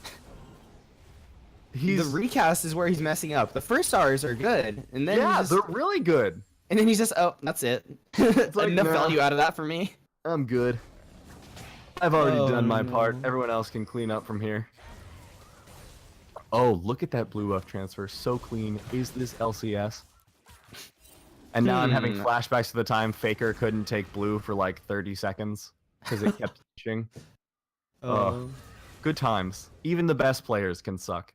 Speaker 2: He's
Speaker 3: The recast is where he's messing up. The first R's are good, and then
Speaker 2: yeah,
Speaker 3: he's
Speaker 2: they're
Speaker 3: just,
Speaker 2: really good.
Speaker 3: and then he's just, oh, that's it.
Speaker 2: like,
Speaker 3: Enough
Speaker 2: nah.
Speaker 3: value out of that for me.
Speaker 2: I'm good. I've already done my
Speaker 3: no.
Speaker 2: part. Everyone else can clean up from here. Oh, look at that blue buff transfer. So clean. Is this LCS? And now I'm having flashbacks to the time Faker couldn't take blue for like 30 seconds because it kept glitching. Oh. Good times. Even the best players can suck.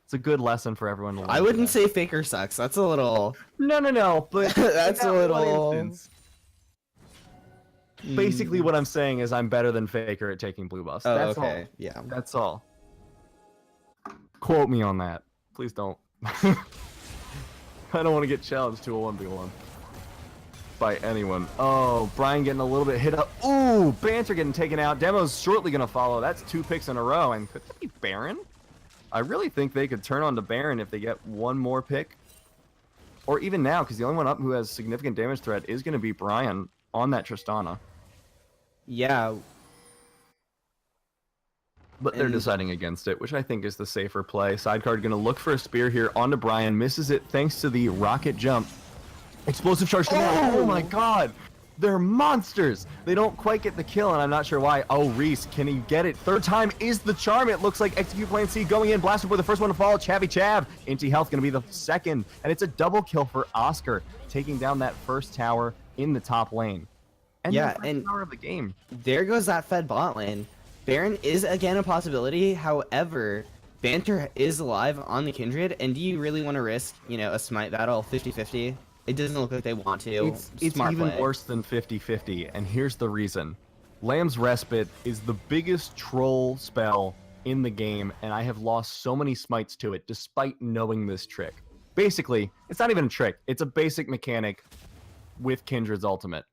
Speaker 2: It's a good lesson for everyone to learn.
Speaker 3: I wouldn't
Speaker 2: today.
Speaker 3: say Faker sucks. That's a little.
Speaker 2: No. But
Speaker 3: That's
Speaker 2: in
Speaker 3: a
Speaker 2: that one
Speaker 3: little-
Speaker 2: instance, basically, what I'm saying is I'm better than Faker at taking blue buffs.
Speaker 3: Oh,
Speaker 2: That's
Speaker 3: okay.
Speaker 2: all.
Speaker 3: Yeah.
Speaker 2: That's all. Quote me on that. Please don't. I don't want to get challenged to a 1v1 by anyone. Oh, Brian getting a little bit hit up. Ooh, Banter getting taken out. Demo's shortly going to follow. That's 2 picks in a row. And could that be Baron? I really think they could turn on to Baron if they get one more pick. Or even now, because the only one up who has significant damage threat is going to be Brian on that Tristana.
Speaker 3: Yeah.
Speaker 2: But they're
Speaker 3: And-
Speaker 2: deciding against it, which I think is the safer play. Sidecard going to look for a spear here onto Brian. Misses it thanks to the rocket jump. Explosive charge. Oh my god! They're monsters! They don't quite get the kill, and I'm not sure why. Oh, Reese, can he get it? Third time is the charm. It looks like Execute Plan C going in. Blaster for the first one to fall. Chavvy Chav. Inti Health going to be the second. And it's a double kill for Oscar, taking down that first tower in the top lane. And
Speaker 3: Yeah,
Speaker 2: the first
Speaker 3: and-
Speaker 2: tower of the game.
Speaker 3: There goes that Fed bot lane. Baron is again a possibility. However, Banter is alive on the Kindred, and do you really want to risk, a smite battle 50-50? It doesn't look like they want to.
Speaker 2: It's
Speaker 3: Smart
Speaker 2: even
Speaker 3: play.
Speaker 2: worse than 50-50, and here's the reason. Lamb's Respite is the biggest troll spell in the game, and I have lost so many smites to it despite knowing this trick. Basically, it's not even a trick. It's a basic mechanic with Kindred's ultimate.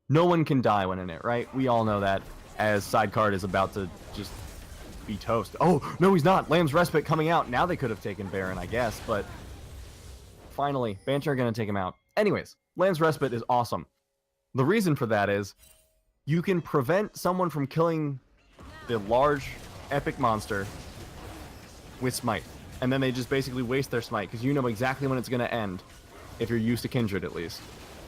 Speaker 2: No one can die when in it, right? We all know that, as Sidecard is about to just be toast. Oh, no, he's not. Lamb's Respite coming out. Now they could have taken Baron, I guess, but finally, Banter are going to take him out. Anyways, Lamb's Respite is awesome. The reason for that is you can prevent someone from killing the large epic monster with Smite. And then they just basically waste their Smite, because you know exactly when it's going to end, if you're used to Kindred at least.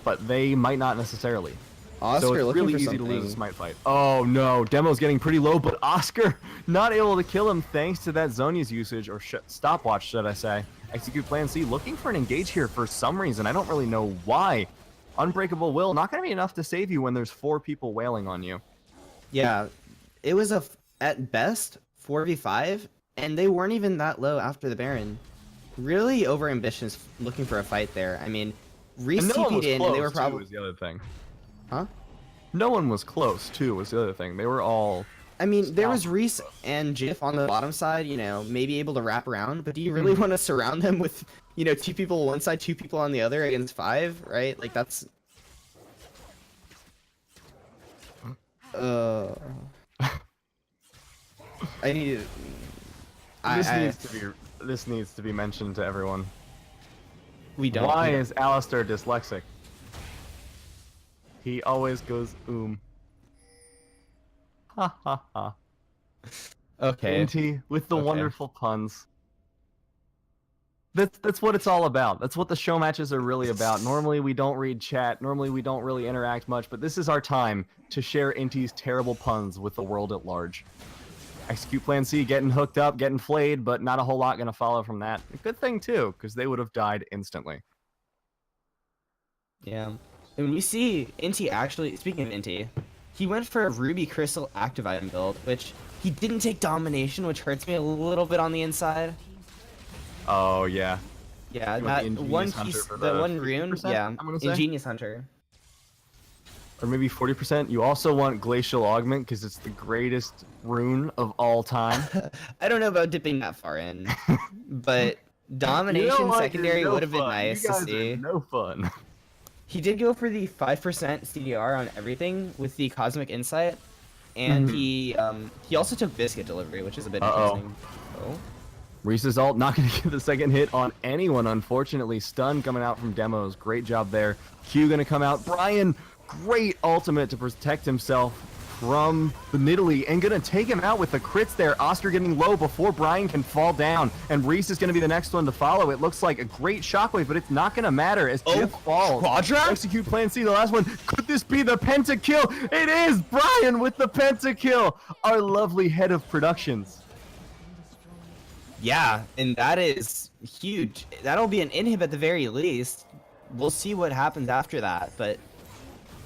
Speaker 2: But they might not necessarily.
Speaker 3: Oscar,
Speaker 2: so it's really easy to lose a Smite fight. Oh no, Demo's getting pretty low, but Oscar not able to kill him thanks to that Zhonya's usage, or stopwatch, should I say. Execute Plan C, looking for an engage here for some reason. I don't really know why. Unbreakable Will, not going to be enough to save you when there's 4 people wailing on you.
Speaker 3: Yeah, it was at best 4v5, and they weren't even that low after the Baron. Really overambitious looking for a fight there. I mean, Reese TP'd in, and they were probably...
Speaker 2: was the other thing.
Speaker 3: Huh?
Speaker 2: No one was close, too, was the other thing. They were all...
Speaker 3: I mean, there was Reese and Jif on the bottom side, you know, maybe able to wrap around, but do you really want to surround them with, you know, 2 people on one side, 2 people on the other against 5, right? Like, that's... I need to...
Speaker 2: This needs to be mentioned to everyone.
Speaker 3: We don't.
Speaker 2: Why is Alistair dyslexic? He always goes Ha ha ha.
Speaker 3: Okay.
Speaker 2: Inti with the wonderful puns. That's what it's all about. That's what the show matches are really about. Normally we don't read chat. Normally we don't really interact much, but this is our time to share Inti's terrible puns with the world at large. Execute Plan C, getting hooked up, getting flayed, but not a whole lot gonna follow from that. A good thing too, because they would have died instantly.
Speaker 3: Yeah. And we see Inti actually, speaking of Inti, he went for a Ruby Crystal active item build, which he didn't take Domination, which hurts me a little bit on the inside.
Speaker 2: Oh, yeah.
Speaker 3: Yeah, that one piece, the one rune, yeah, Ingenious Hunter.
Speaker 2: Or maybe 40%. You also want Glacial Augment, because it's the greatest rune of all time.
Speaker 3: I don't know about dipping that far in, but Domination secondary would have been nice to see.
Speaker 2: No fun.
Speaker 3: He did go for the 5% CDR on everything with the Cosmic Insight, and he also took Biscuit Delivery, which is a bit interesting. Oh.
Speaker 2: Reese's ult not going to get the second hit on anyone, unfortunately. Stun coming out from Demos. Great job there. Q going to come out. Brian, great ultimate to protect himself from the Nidalee, and going to take him out with the crits there. Oscar getting low before Brian can fall down, and Reese is going to be the next one to follow. It looks like a great shockwave, but it's not going to matter as Jif falls.
Speaker 3: Quadra?
Speaker 2: Execute Plan C, the last one. Could this be the pentakill? It is Brian with the pentakill, our lovely head of productions.
Speaker 3: Yeah, and that is huge. That'll be an inhib at the very least. We'll see what happens after that, but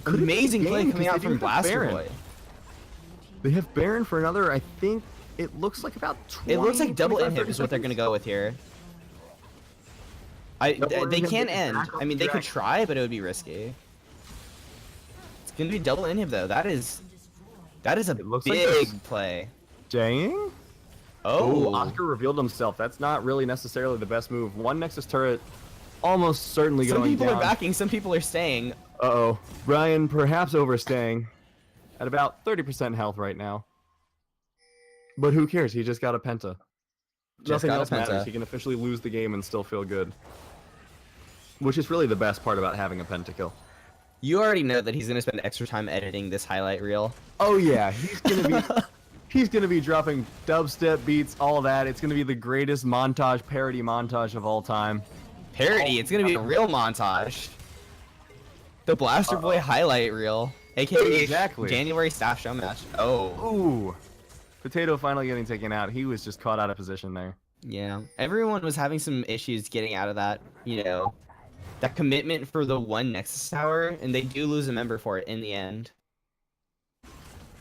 Speaker 3: amazing play coming out from Blaster Boy.
Speaker 2: They have Baron for another, I think, it looks like about 20.
Speaker 3: It looks like double inhib is what they're going to go with here. They can't end. I mean, they could try, but it would be risky. It's going to be double inhib, though. That is a big play.
Speaker 2: Dang.
Speaker 3: Oh,
Speaker 2: Oscar revealed himself. That's not really necessarily the best move. One Nexus turret almost certainly going down.
Speaker 3: Some people are backing, some people are staying.
Speaker 2: Uh-oh. Brian perhaps overstaying at about 30% health right now. But who cares? He just got a penta. Nothing else matters. He can officially lose the game and still feel good. Which is really the best part about having a pentakill.
Speaker 3: You already know that he's going to spend extra time editing this highlight reel.
Speaker 2: Oh yeah, he's going to be... He's going to be dropping dubstep beats, all that. It's going to be the greatest montage, parody montage of all time.
Speaker 3: Parody? It's going to be a real montage. The Blaster Boy highlight reel, aka January staff show match. Oh.
Speaker 2: Ooh. Potato finally getting taken out. He was just caught out of position there.
Speaker 3: Yeah. Everyone was having some issues getting out of that, you know, that commitment for the one Nexus Tower, and they do lose a member for it in the end.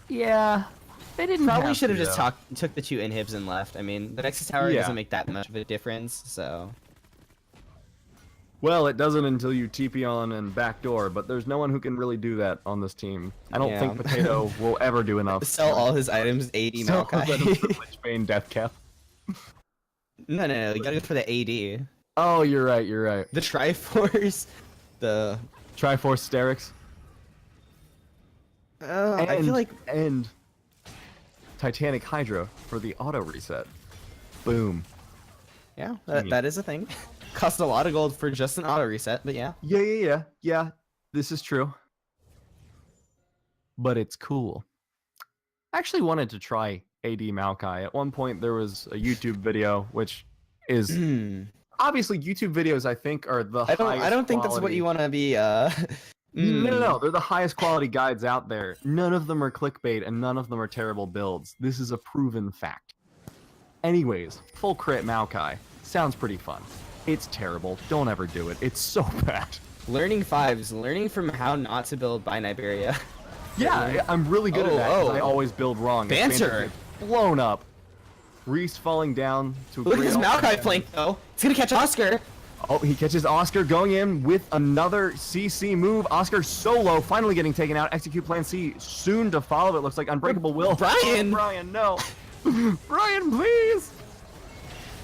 Speaker 2: Yeah. They didn't
Speaker 3: probably should have just took the 2 inhibs and left. I mean, the Nexus Tower doesn't make that much of a difference, so...
Speaker 2: Well, it doesn't until you TP on and backdoor, but there's no one who can really do that on this team. I don't think Potato will ever do enough.
Speaker 3: Sell all his items, AD Maokai.
Speaker 2: Lich Bane Death Cap.
Speaker 3: No, you gotta go for the AD.
Speaker 2: Oh, you're right. You're right.
Speaker 3: The Triforce, the
Speaker 2: Triforce Sterix.
Speaker 3: I feel like
Speaker 2: and Titanic Hydra for the auto reset. Boom.
Speaker 3: yeah, that is a thing. Cost a lot of gold for just an auto reset, but yeah.
Speaker 2: Yeah. This is true. But it's cool. I actually wanted to try AD Maokai. At one point, there was a YouTube video, which is obviously YouTube videos. I think are the highest.
Speaker 3: I don't think that's what
Speaker 2: quality.
Speaker 3: you want to be.
Speaker 2: No, they're the highest quality guides out there. None of them are clickbait, and none of them are terrible builds. This is a proven fact. Anyways, full crit Maokai sounds pretty fun. It's terrible. Don't ever do it. It's so bad.
Speaker 3: Learning fives, learning from how not to build by Niberia.
Speaker 2: Yeah, I'm really good at that. 'Cause I
Speaker 3: oh.
Speaker 2: always build wrong.
Speaker 3: Banter.
Speaker 2: Gets blown up. Reese falling down to
Speaker 3: Look at
Speaker 2: great
Speaker 3: this Maokai flank though. It's gonna catch Oscar.
Speaker 2: Oh, he catches Oscar going in with another CC move. Oscar solo, finally getting taken out. Execute plan C soon to follow. It looks like Unbreakable Will.
Speaker 3: Brian!
Speaker 2: Oh, Brian, no. Brian, please.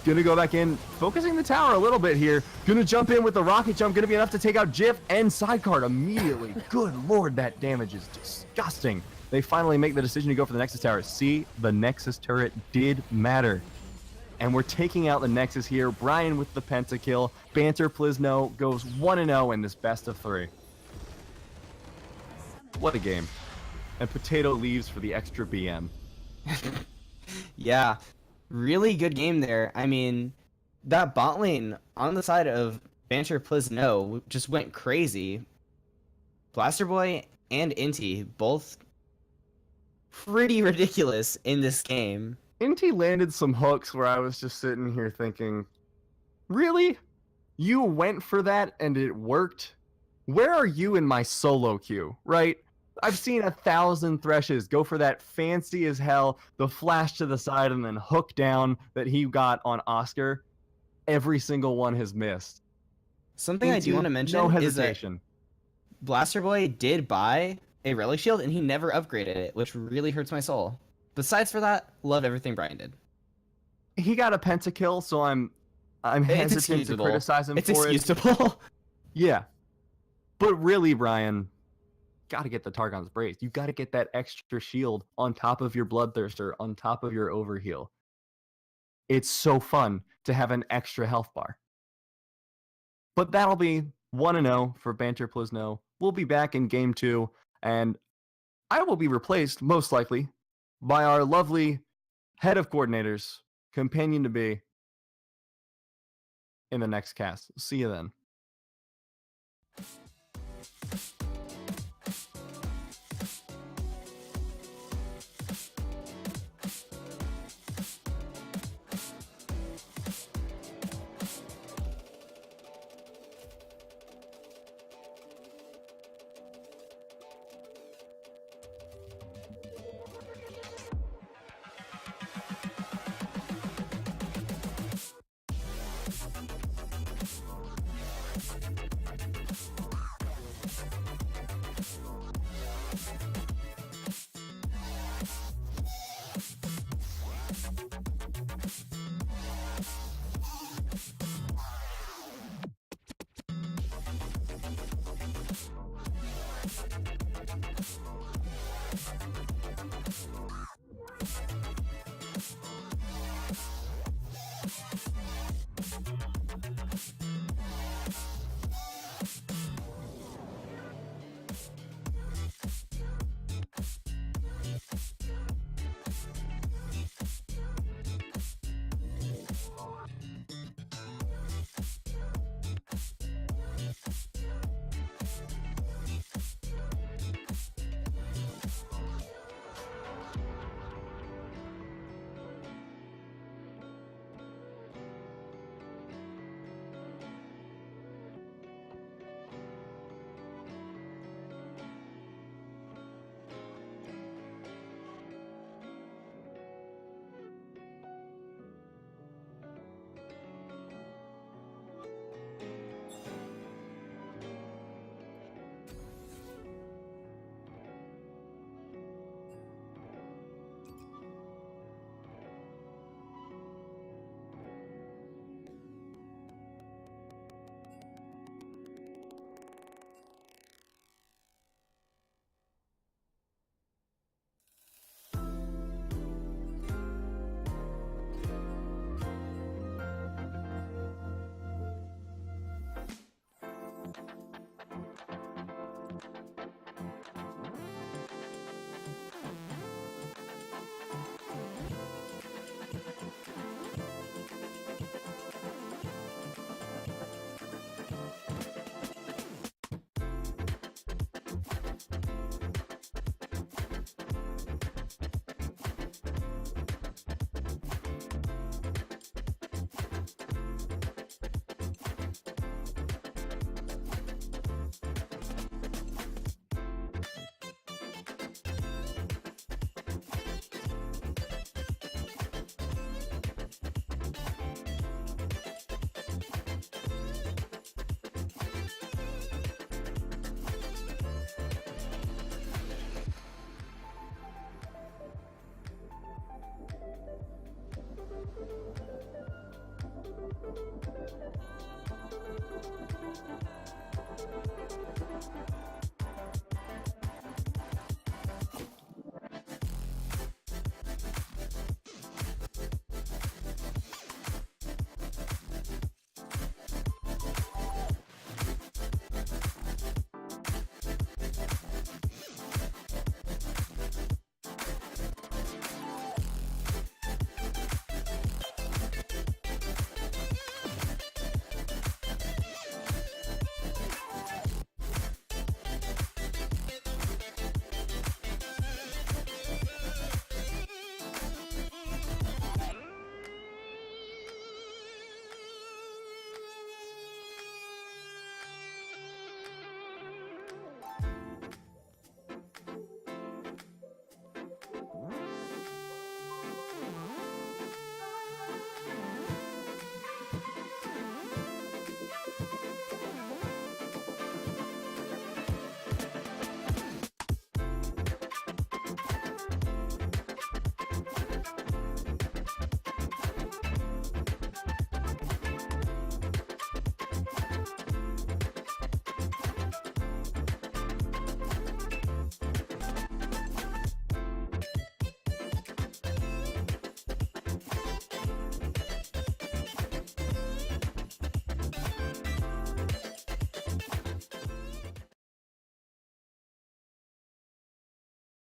Speaker 2: Gonna go back in, focusing the tower a little bit here. Gonna jump in with the rocket jump. Gonna be enough to take out Jif and Sidecard immediately. Good lord, that damage is disgusting. They finally make the decision to go for the Nexus tower. See, the Nexus turret did matter. And we're taking out the Nexus here. Brian with the pentakill. Banter Plizno goes 1-0 in this best of 3. What a game. And Potato leaves for the extra BM.
Speaker 3: Yeah, really good game there. I mean, that bot lane on the side of Banter Plizno just went crazy. Blaster Boy and Inti both pretty ridiculous in this game.
Speaker 2: Inti landed some hooks where I was just sitting here thinking, really? You went for that and it worked? Where are you in my solo queue, right? I've seen 1,000 Threshes go for that fancy as hell, the flash to the side and then hook down that he got on Oscar. Every single one has missed.
Speaker 3: Something I do want to mention
Speaker 2: no
Speaker 3: is that
Speaker 2: hesitation.
Speaker 3: Blaster Boy did buy a Relic Shield and he never upgraded it, which really hurts my soul. Besides for that, love everything Brian did.
Speaker 2: He got a pentakill, so I'm hesitant to criticize him for it.
Speaker 3: It's excusable.
Speaker 2: Yeah. But really, Brian, got to get the Targon's Brace. You got to get that extra shield on top of your Bloodthirster, on top of your Overheal. It's so fun to have an extra health bar. But that'll be 1-0 for Banter Plizno. We'll be back in Game 2, and I will be replaced, most likely, by our lovely head of coordinators, companion to be, in the next cast. See you then.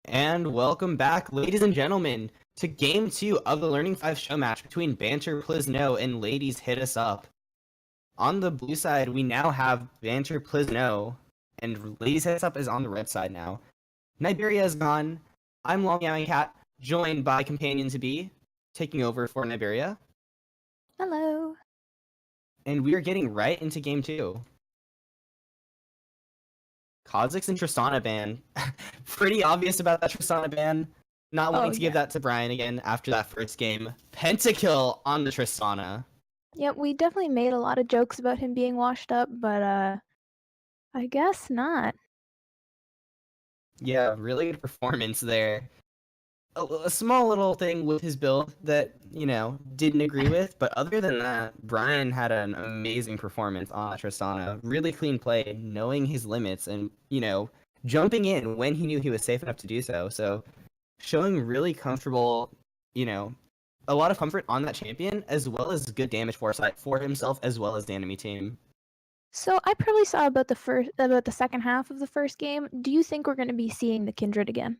Speaker 3: And welcome back, ladies and gentlemen, to Game 2 of the Learning 5 show match between Banter Plizno and Ladies Hit Us Up. On the blue side, we now have Banter Plizno, and Ladies Hit Us Up is on the red side now. Niberia is gone. I'm Long Meowing Cat, joined by Companion to Be, taking over for Niberia.
Speaker 4: Hello.
Speaker 3: And we are getting right into Game 2. Kha'Zix and Tristana ban. Pretty obvious about that Tristana ban. Not wanting to give that to Brian again after that first game. Pentakill on the Tristana.
Speaker 4: Yep, we definitely made a lot of jokes about him being washed up, but I guess not.
Speaker 3: Yeah, really good performance there. A small little thing with his build that, didn't agree with, but other than that, Brian had an amazing performance on Tristana. Really clean play, knowing his limits and, jumping in when he knew he was safe enough to do so. So, showing really comfortable, a lot of comfort on that champion, as well as good damage foresight for himself as well as the enemy team.
Speaker 4: So I probably saw about the second half of the first game. Do you think we're going to be seeing the Kindred again?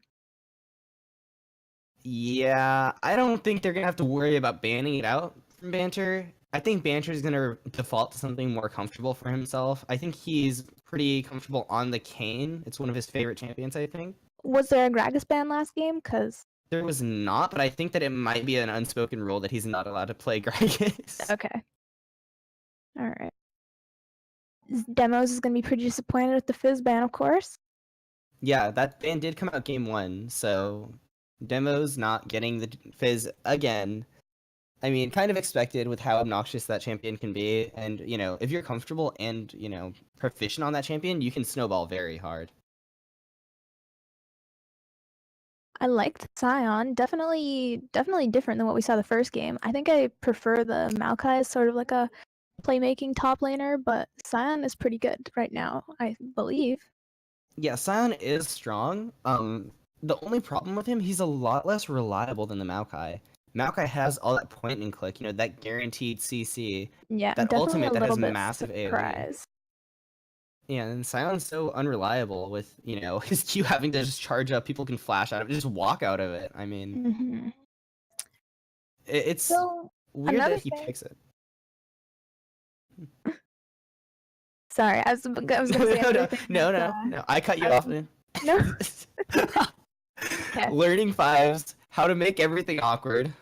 Speaker 3: Yeah, I don't think they're gonna have to worry about banning it out from Banter. I think Banter is gonna default to something more comfortable for himself. I think he's pretty comfortable on the Kayn. It's one of his favorite champions, I think.
Speaker 4: Was there a Gragas ban last game? Cause
Speaker 3: There was not, but I think that it might be an unspoken rule that he's not allowed to play Gragas.
Speaker 4: okay, all right. Demos is going to be pretty disappointed with the Fizz ban, of course.
Speaker 3: Yeah, that ban did come out game 1, so Demo's not getting the Fizz again. I mean, kind of expected with how obnoxious that champion can be, and, if you're comfortable and, proficient on that champion, you can snowball very hard.
Speaker 4: I liked Sion. Definitely different than what we saw the first game. I think I prefer the Maokai as sort of like a playmaking top laner, but Sion is pretty good right now, I believe.
Speaker 3: Yeah, Sion is strong. The only problem with him, he's a lot less reliable than the Maokai. Maokai has all that point and click, that guaranteed CC,
Speaker 4: Yeah,
Speaker 3: that
Speaker 4: definitely
Speaker 3: ultimate
Speaker 4: a
Speaker 3: that
Speaker 4: little
Speaker 3: has
Speaker 4: bit
Speaker 3: massive AoE.
Speaker 4: surprised.
Speaker 3: Yeah, and Sion's so unreliable with, his Q having to just charge up, people can flash out of it, just walk out of it. I mean,
Speaker 4: Mm-hmm.
Speaker 3: it's
Speaker 4: So
Speaker 3: weird
Speaker 4: another
Speaker 3: that he
Speaker 4: thing.
Speaker 3: picks it.
Speaker 4: Sorry, I was gonna say another thing.
Speaker 3: No, I cut you off.
Speaker 4: No. Okay.
Speaker 3: Learning 5s, how to make everything awkward.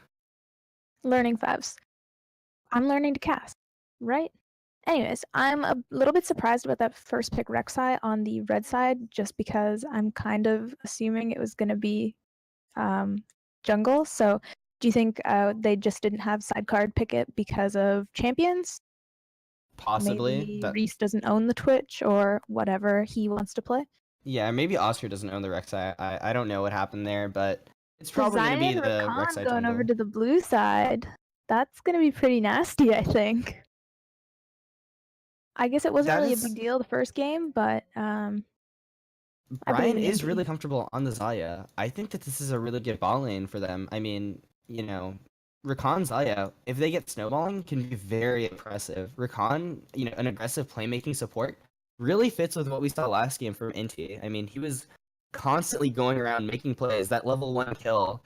Speaker 4: Learning 5s. I'm learning to cast, right? Anyways, I'm a little bit surprised about that first pick Rek'Sai on the red side, just because I'm kind of assuming it was gonna be jungle. So, do you think they just didn't have sidecard pick it because of champions?
Speaker 3: Possibly.
Speaker 4: Maybe Reese doesn't own the Twitch or whatever he wants to play.
Speaker 3: Yeah, maybe Oscar doesn't own the Rek'Sai. I don't know what happened there, but it's probably going to be
Speaker 4: Zion
Speaker 3: the
Speaker 4: and Rakan
Speaker 3: Rek'Sai
Speaker 4: going
Speaker 3: jungle.
Speaker 4: over to the blue side. That's gonna be pretty nasty, I think. I guess it wasn't really a big deal the first game, but
Speaker 3: Brian
Speaker 4: believe in
Speaker 3: is
Speaker 4: Inti.
Speaker 3: really comfortable on the Xayah. I think that this is a really good ball lane for them. I mean, Rakan Xayah, if they get snowballing, can be very impressive. Rakan, an aggressive playmaking support, really fits with what we saw last game from Inti. I mean, he was constantly going around making plays. That level 1 kill,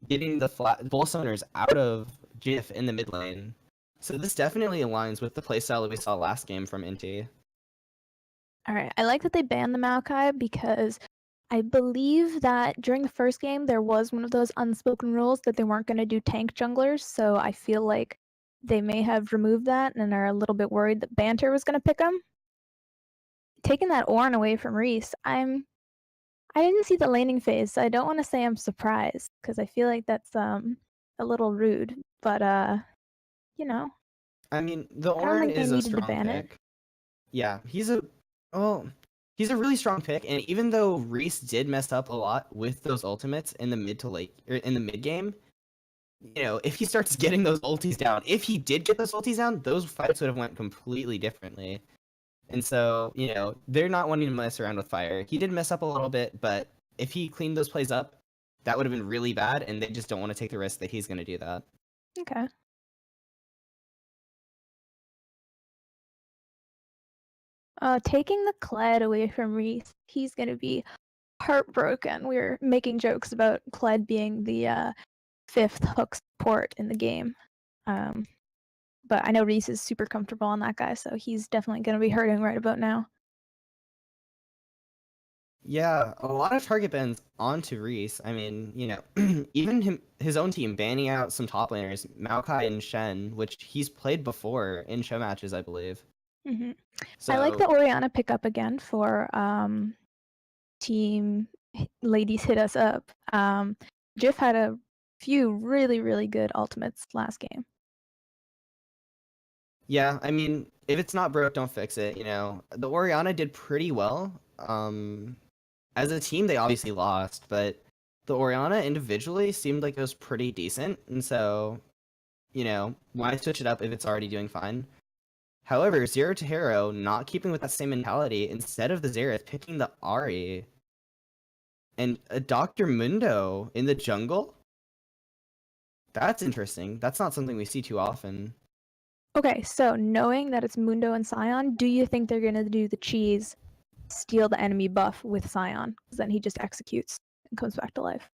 Speaker 3: getting the bull summoners out of Jif in the mid lane. So this definitely aligns with the playstyle that we saw last game from Inti.
Speaker 4: Alright, I like that they banned the Maokai because I believe that during the first game there was one of those unspoken rules that they weren't going to do tank junglers, so I feel like they may have removed that and are a little bit worried that Banter was going to pick them. Taking that Ornn away from Reese, I didn't see the laning phase, so I don't want to say I'm surprised because I feel like that's a little rude, but
Speaker 3: I mean, the
Speaker 4: I don't
Speaker 3: Ornn
Speaker 4: think they
Speaker 3: is a
Speaker 4: needed to
Speaker 3: strong
Speaker 4: ban it.
Speaker 3: pick. Yeah, he's a really strong pick, and even though Reese did mess up a lot with those ultimates in the mid game, if he starts getting those ultis down, if he did get those ultis down, those fights would have went completely differently. And so, they're not wanting to mess around with fire. He did mess up a little bit, but if he cleaned those plays up, that would have been really bad, and they just don't want to take the risk that he's going to do that.
Speaker 4: Okay. Taking the Kled away from Reese, he's gonna be heartbroken. We were making jokes about Kled being the 5th hook support in the game. But I know Reese is super comfortable on that guy, so he's definitely going to be hurting right about now.
Speaker 3: Yeah, a lot of target bans onto Reese. I mean, even his own team banning out some top laners, Maokai and Shen, which he's played before in show matches, I believe.
Speaker 4: Mm-hmm.
Speaker 3: So
Speaker 4: I like the Orianna pickup again for team Ladies Hit Us Up. Jif had a few really, really good ultimates last game.
Speaker 3: yeah, I mean, if it's not broke, don't fix it. The Orianna did pretty well. As a team, they obviously lost, but the Orianna individually seemed like it was pretty decent, and so, why switch it up if it's already doing fine? However, Zero to Hero not keeping with that same mentality, instead of the Xerath picking the Ahri and a Dr. Mundo in the jungle. That's interesting. That's not something we see too often.
Speaker 4: Okay, so knowing that it's Mundo and Scion, do you think they're going to do the cheese, steal the enemy buff with Scion? Because then he just executes and comes back to life.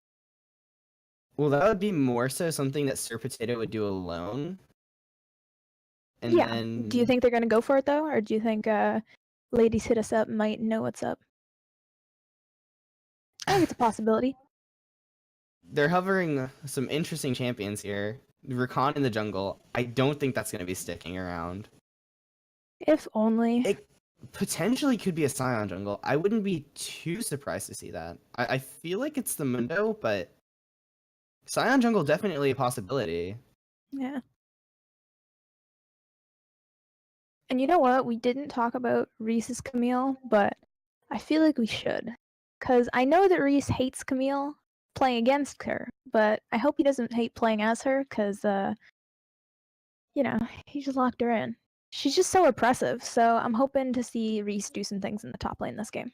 Speaker 3: Well, that would be more so something that Sir Potato would do alone. And
Speaker 4: yeah.
Speaker 3: then
Speaker 4: Do you think they're going to go for it, though? Or do you think Ladies Hit Us Up might know what's up? I think it's a possibility.
Speaker 3: they're hovering some interesting champions here. Rakan in the jungle. I don't think that's going to be sticking around.
Speaker 4: If only.
Speaker 3: It potentially could be a Scion jungle. I wouldn't be too surprised to see that. I feel like it's the Mundo, but Scion jungle definitely a possibility.
Speaker 4: Yeah. And you know what? We didn't talk about Reese's Camille, but I feel like we should. Because I know that Reese hates Camille playing against her, but I hope he doesn't hate playing as her, because, he just locked her in. She's just so oppressive, so I'm hoping to see Reese do some things in the top lane this game.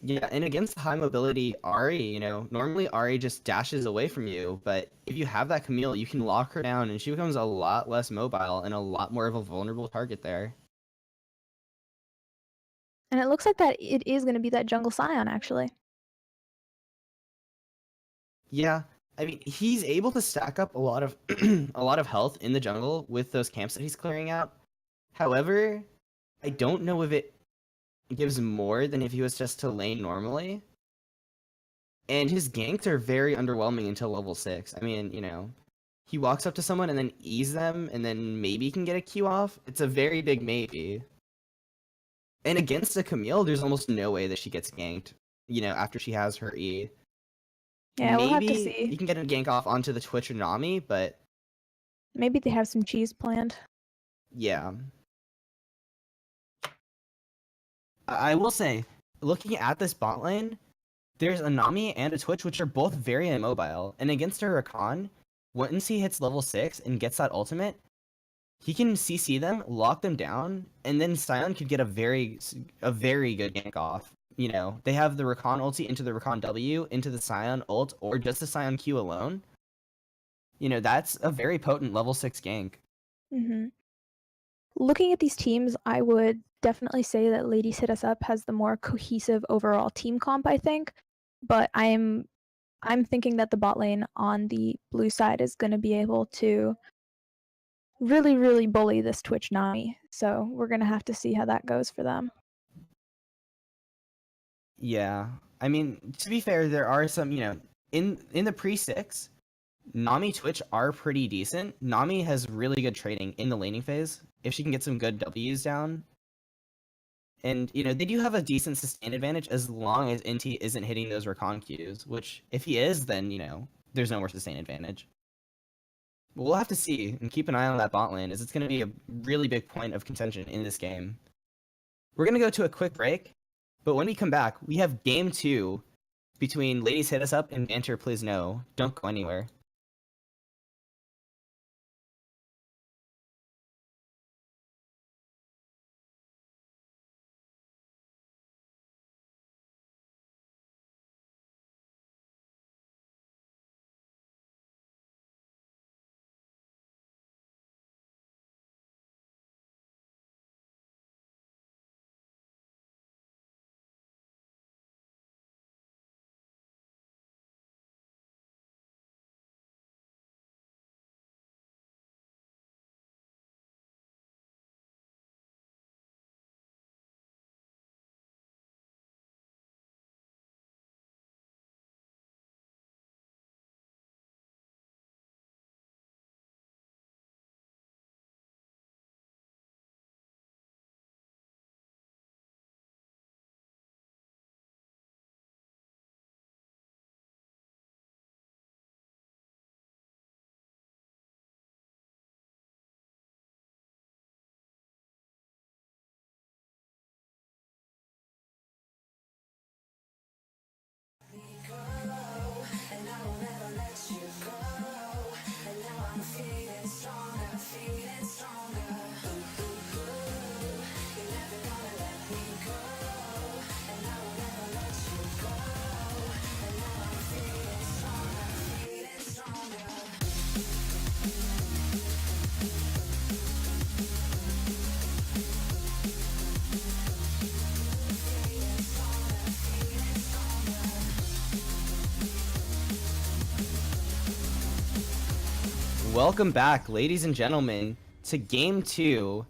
Speaker 3: Yeah, and against high mobility Ahri, normally Ahri just dashes away from you, but if you have that Camille, you can lock her down and she becomes a lot less mobile and a lot more of a vulnerable target there.
Speaker 4: And it looks like that it is going to be that jungle Scion, actually.
Speaker 3: Yeah, I mean, he's able to stack up a lot of a lot of health in the jungle with those camps that he's clearing out. However, I don't know if it gives more than if he was just to lane normally. And his ganks are very underwhelming until level 6. I mean, he walks up to someone and then E's them and then maybe can get a Q off. It's a very big maybe. And against a Camille, there's almost no way that she gets ganked, after she has her E.
Speaker 4: Yeah, we'll have to
Speaker 3: Maybe
Speaker 4: see.
Speaker 3: you can get a gank off onto the Twitch or Nami, but
Speaker 4: Maybe they have some cheese planned.
Speaker 3: yeah. I will say, looking at this bot lane, there's a Nami and a Twitch, which are both very immobile. And against a Rakan, once he hits level 6 and gets that ultimate, he can CC them, lock them down, and then Scion could get a very good gank off. They have the Rakan ulti into the Rakan W, into the Scion ult, or just the Scion Q alone. That's a very potent level 6 gank.
Speaker 4: Mm-hmm. Looking at these teams, I would definitely say that Ladies Hit Us Up has the more cohesive overall team comp, I think. But I'm thinking that the bot lane on the blue side is going to be able to really, really bully this Twitch Nami. So we're going to have to see how that goes for them.
Speaker 3: Yeah. I mean, to be fair, there are some, in the pre-6, Nami Twitch are pretty decent. Nami has really good trading in the laning phase. If she can get some good W's down. And, they do have a decent sustain advantage as long as Inti isn't hitting those Rakan Qs, which, if he is, then, there's no more sustain advantage. But we'll have to see and keep an eye on that bot lane, as it's going to be a really big point of contention in this game. We're going to go to a quick break, but when we come back, we have Game 2 between Ladies Hit Us Up and Banter Please No. Don't go anywhere. Welcome back, ladies and gentlemen, to Game 2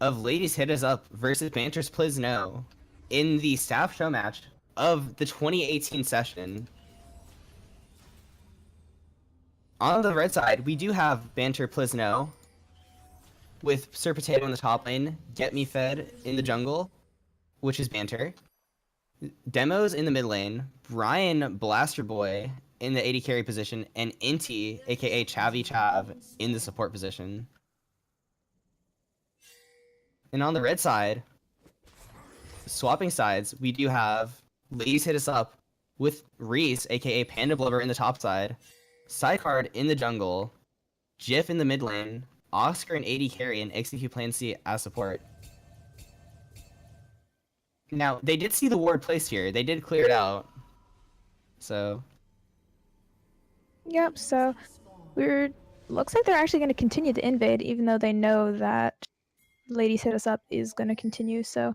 Speaker 3: of Ladies Hit Us Up versus Banters Please No in the staff show match of the 2018 session. On the red side, we do have Banter Please No with Sir Potato in the top lane, Get Me Fed in the jungle, which is Banter. Demos in the mid lane, Brian Blaster Boy in the AD carry position, and Inti, aka Chavy Chav, in the support position. And on the red side, swapping sides, we do have Ladies Hit Us Up with Reese, aka Panda Blubber, in the top side, Sidecard in the jungle, Jiff in the mid lane, Oscar and AD carry, and XQ Plan C as support. Now, they did see the ward placed here. They did clear it out. So...
Speaker 4: Yep, so looks like they're actually going to continue to invade, even though they know that Ladies Hit Us Up is going to continue, so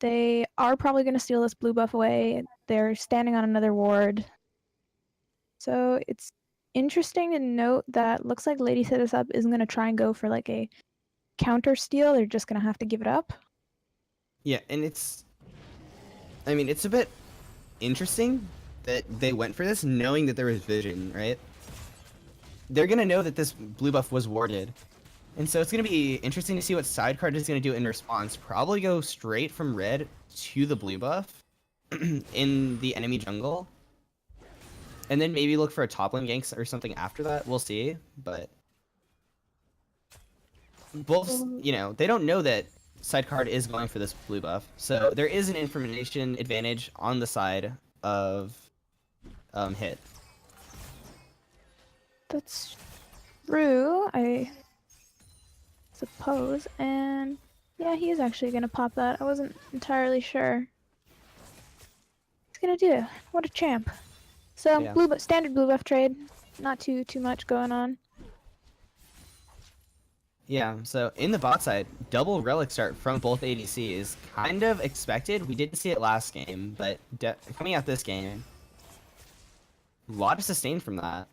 Speaker 4: they are probably going to steal this blue buff away. They're standing on another ward. So it's interesting to note that looks like Ladies Hit Us Up isn't going to try and go for like a counter steal. They're just going to have to give it up.
Speaker 3: Yeah, and it's a bit interesting that they went for this knowing that there was vision, right? They're going to know that this blue buff was warded. And so it's going to be interesting to see what Sidecard is going to do in response. Probably go straight from red to the blue buff in the enemy jungle. And then maybe look for a top lane gank or something after that. We'll see. But both, they don't know that Sidecard is going for this blue buff. So there is an information advantage on the side of Hit.
Speaker 4: That's true, I suppose. And yeah, he is actually going to pop that. I wasn't entirely sure. He's going to do it. What a champ. So,
Speaker 3: Yeah.
Speaker 4: Standard blue buff trade. Not too much going on.
Speaker 3: Yeah, so in the bot side, double relic start from both ADCs is kind of expected. We didn't see it last game, but coming out this game, a lot of sustain from that.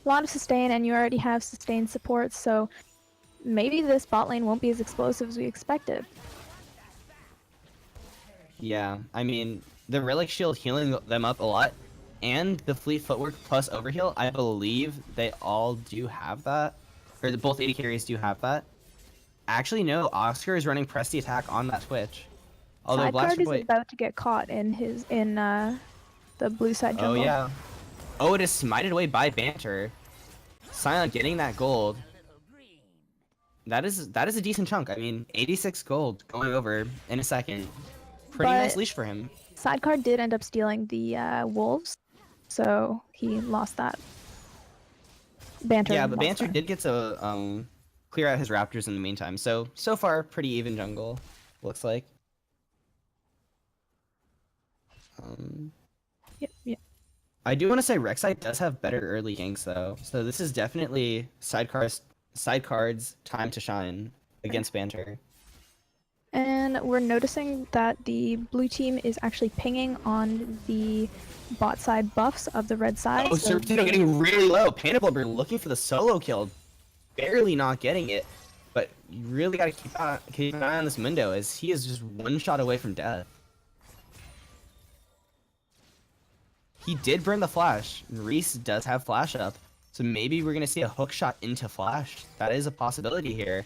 Speaker 4: A lot of sustain, and you already have sustained support, so maybe this bot lane won't be as explosive as we expected.
Speaker 3: Yeah, I mean, the relic shield healing them up a lot, and the fleet footwork plus overheal, I believe they all do have that. Or both AD carries do have that. Actually, no, Oscar is running press the attack on that Twitch. Although
Speaker 4: Sidecard
Speaker 3: Blaster Boy...
Speaker 4: is about to get caught in the blue side jungle.
Speaker 3: Oh, yeah. Oh, it is smited away by Banter. Silent getting that gold. That is a decent chunk. I mean, 86 gold going over in a second. Pretty nice leash for him.
Speaker 4: Sidecard did end up stealing the wolves, so he lost that. Banter.
Speaker 3: Yeah, but Banter did get to clear out his raptors in the meantime. So far, pretty even jungle, looks like.
Speaker 4: Yep.
Speaker 3: I do want to say Rek'Sai does have better early ganks though, so this is definitely Sidecard's time to shine against Banter.
Speaker 4: And we're noticing that the blue team is actually pinging on the bot side buffs of the red side.
Speaker 3: Oh, Sir Potato getting really low. Panda Blubber looking for the solo kill, barely not getting it. But you really gotta keep an eye on this Mundo as he is just one shot away from death. He did burn the flash. Reese does have flash up, so maybe we're gonna see a hook shot into flash. That is a possibility here.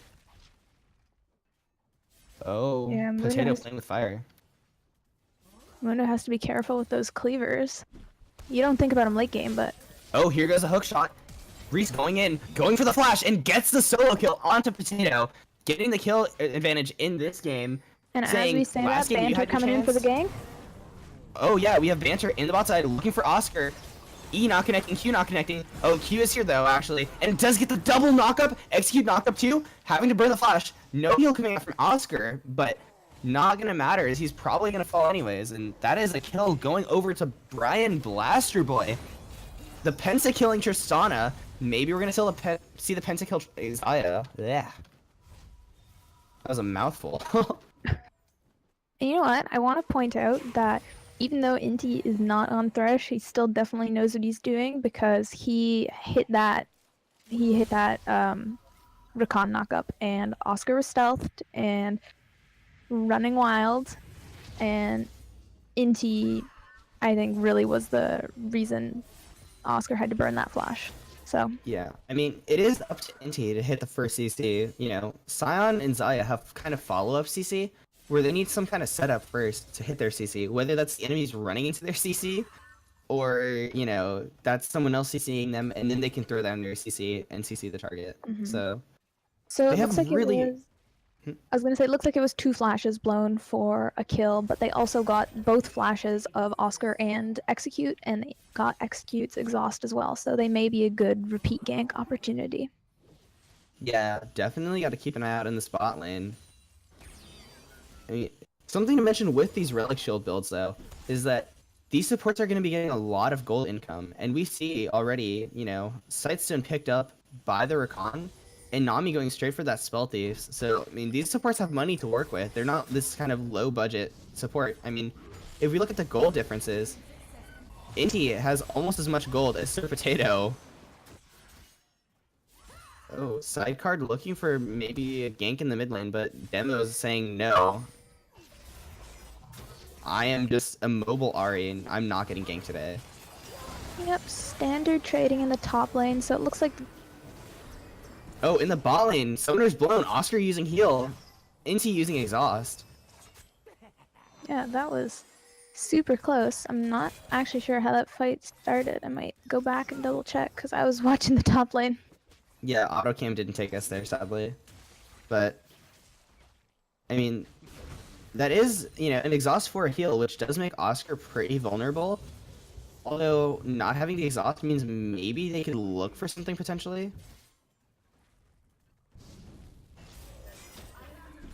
Speaker 3: Oh,
Speaker 4: yeah,
Speaker 3: Potato playing with fire.
Speaker 4: Mundo has to be careful with those cleavers. You don't think about him late game, but...
Speaker 3: Oh, here goes a hook shot. Reese going in, going for the flash, and gets the solo kill onto Potato, getting the kill advantage in this game.
Speaker 4: And
Speaker 3: saying,
Speaker 4: as we say
Speaker 3: last
Speaker 4: that,
Speaker 3: game you
Speaker 4: Banter
Speaker 3: had your
Speaker 4: coming in for the
Speaker 3: chance.
Speaker 4: gank.
Speaker 3: Oh yeah, we have Banter in the bot side looking for Oscar. E not connecting, Q not connecting. Oh, Q is here though, actually. And it does get the double knockup. Execute knockup too, having to burn the flash. No heal coming out from Oscar, but not gonna matter as he's probably gonna fall anyways. And that is a kill going over to Brian Blaster Boy. The Penta killing Tristana. Maybe we're gonna see the Penta kill Isaiah. Yeah. That was a mouthful.
Speaker 4: And you know what? I want to point out that even though Inti is not on Thresh, he still definitely knows what he's doing because he hit that he hit that recon knockup, and Oscar was stealthed and running wild, and Inti, I think, really was the reason Oscar had to burn that flash. So
Speaker 3: Yeah, I mean, it is up to Inti to hit the first CC. You know, Sion and Zaya have kind of follow-up CC, where they need some kind of setup first to hit their CC, whether that's the enemies running into their CC, or, you know, that's someone else CCing them, and then they can throw down their CC and CC the target. So,
Speaker 4: so
Speaker 3: they
Speaker 4: it looks
Speaker 3: have
Speaker 4: like it
Speaker 3: really...
Speaker 4: was. I was gonna say it looks like it was 2 flashes blown for a kill, but they also got both flashes of Oscar and Execute, and they got Execute's exhaust as well. So they may be a good repeat gank opportunity.
Speaker 3: Yeah, definitely got to keep an eye out in the spot lane. I mean, something to mention with these Relic Shield builds, though, is that these supports are going to be getting a lot of gold income. And we see already, you know, Sightstone picked up by the Rakan, and Nami going straight for that Spell Thieves. So, I mean, these supports have money to work with. They're not this kind of low-budget support. I mean, if we look at the gold differences, Inti has almost as much gold as Sir Potato. Oh, sidecard looking for maybe a gank in the mid lane, but Demo's saying no. I am just a mobile Ahri, and I'm not getting ganked today.
Speaker 4: Yep, standard trading in the top lane. So it looks like
Speaker 3: Oh, in the bot lane, Summoner's blown. Oscar using heal. Inti using exhaust.
Speaker 4: yeah, that was super close. I'm not actually sure how that fight started. I might go back and double check because I was watching the top lane.
Speaker 3: Yeah, autocam didn't take us there, sadly. But, I mean, that is, you know, an exhaust for a heal, which does make Oscar pretty vulnerable. Although, not having the exhaust means maybe they could look for something potentially.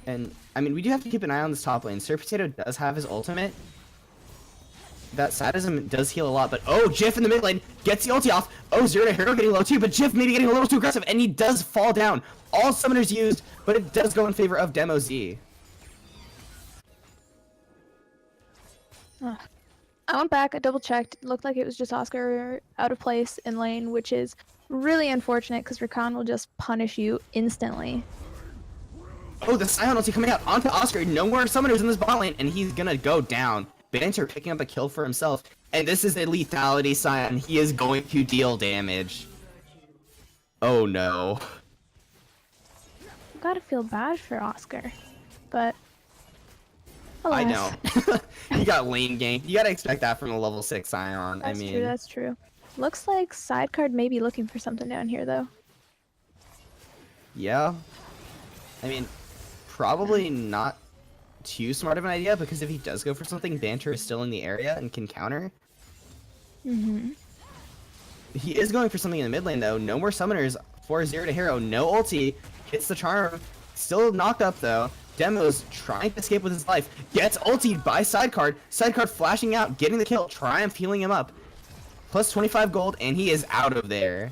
Speaker 3: And, I mean, we do have to keep an eye on this top lane. Sir Potato does have his ultimate. That sadism does heal a lot, but oh, Jiff in the mid lane gets the ulti off. Oh, Zero to Hero getting low too, but Jiff maybe getting a little too aggressive, and he does fall down. All summoners used, but it does go in favor of Demo Z.
Speaker 4: Ugh. I went back, I double checked. It looked like it was just Oscar out of place in lane, which is really unfortunate because Rakan will just punish you instantly.
Speaker 3: Oh, the Sion ulti coming out onto Oscar. No more summoners in this bot lane, and he's gonna go down. Banter picking up a kill for himself, and this is a lethality Sion. He is going to deal damage. Oh no.
Speaker 4: Gotta feel bad for Oscar, but
Speaker 3: I
Speaker 4: alas.
Speaker 3: know. He got lane ganked. You gotta expect that from a level 6 Sion.
Speaker 4: That's
Speaker 3: I mean,
Speaker 4: true, that's true. Looks like Sidecard may be looking for something down here, though.
Speaker 3: yeah. I mean, probably not too smart of an idea, because if he does go for something, Banter is still in the area and can counter. He is going for something in the mid lane, though. No more summoners for Zero to Hero. No ulti. Hits the charm. Still knocked up, though. Demo's trying to escape with his life. Gets ultied by Sidecard. Sidecard flashing out, getting the kill. Triumph healing him up. Plus 25 gold, and he is out of there.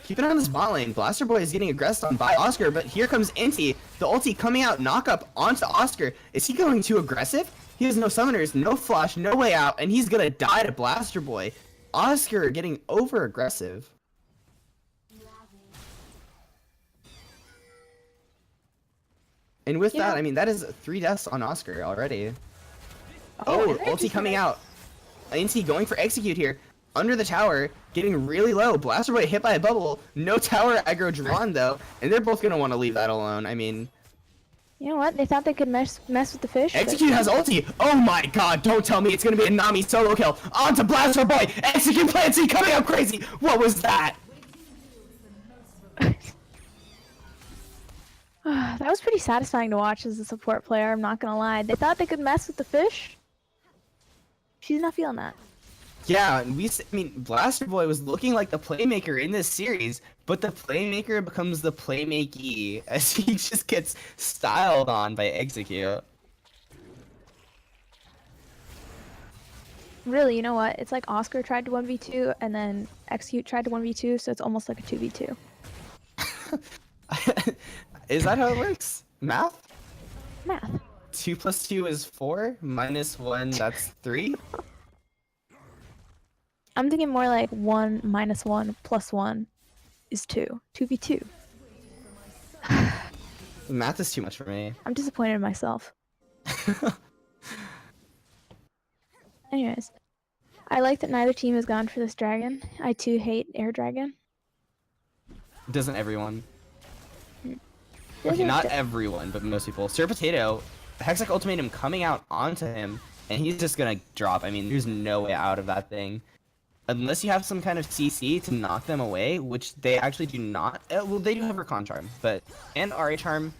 Speaker 3: Keep an eye on this bot lane. Blaster Boy is getting aggressed on by Oscar, but here comes Inti. The ulti coming out, knock up onto Oscar. Is he going too aggressive? He has no summoners, no flash, no way out, and he's gonna die to Blaster Boy. Oscar getting over aggressive. And with that, I mean, that is 3 deaths on Oscar already. Oh, ulti coming out. Inti going for execute here. Under the tower, getting really low. Blaster Boy hit by a bubble. No tower aggro drawn, though. And they're both going to want to leave that alone. I mean...
Speaker 4: You know what? They thought they could mess with the fish.
Speaker 3: Execute has ulti! Oh my god, don't tell me it's going to be a Nami solo kill. On to Blaster Boy! Execute Plan C coming out crazy! What was that?
Speaker 4: That was pretty satisfying to watch as a support player, I'm not gonna lie. They thought they could mess with the fish. She's not feeling that.
Speaker 3: Yeah, and I mean, Blaster Boy was looking like the playmaker in this series, but the playmaker becomes the playmakey as he just gets styled on by Execute.
Speaker 4: Really, you know what? It's like Oscar tried to 1v2 and then Execute tried to 1v2, so it's almost like a 2v2.
Speaker 3: Is that how it works? Math?
Speaker 4: Math.
Speaker 3: 2 plus 2 is 4, minus 1, that's 3?
Speaker 4: I'm thinking more like 1 minus 1 plus 1 is 2. 2v2.
Speaker 3: Math is too much for me.
Speaker 4: I'm disappointed in myself. Anyways, I like that neither team has gone for this dragon. I too hate air dragon.
Speaker 3: Doesn't everyone?
Speaker 4: Doesn't
Speaker 3: Okay, not
Speaker 4: it?
Speaker 3: everyone, but most people. Sir Potato, Hextech Ultimatum coming out onto him, and he's just gonna drop. I mean, there's no way out of that thing. Unless you have some kind of CC to knock them away, which they actually do not. Well, they do have Recon Charm, but and RA Charm,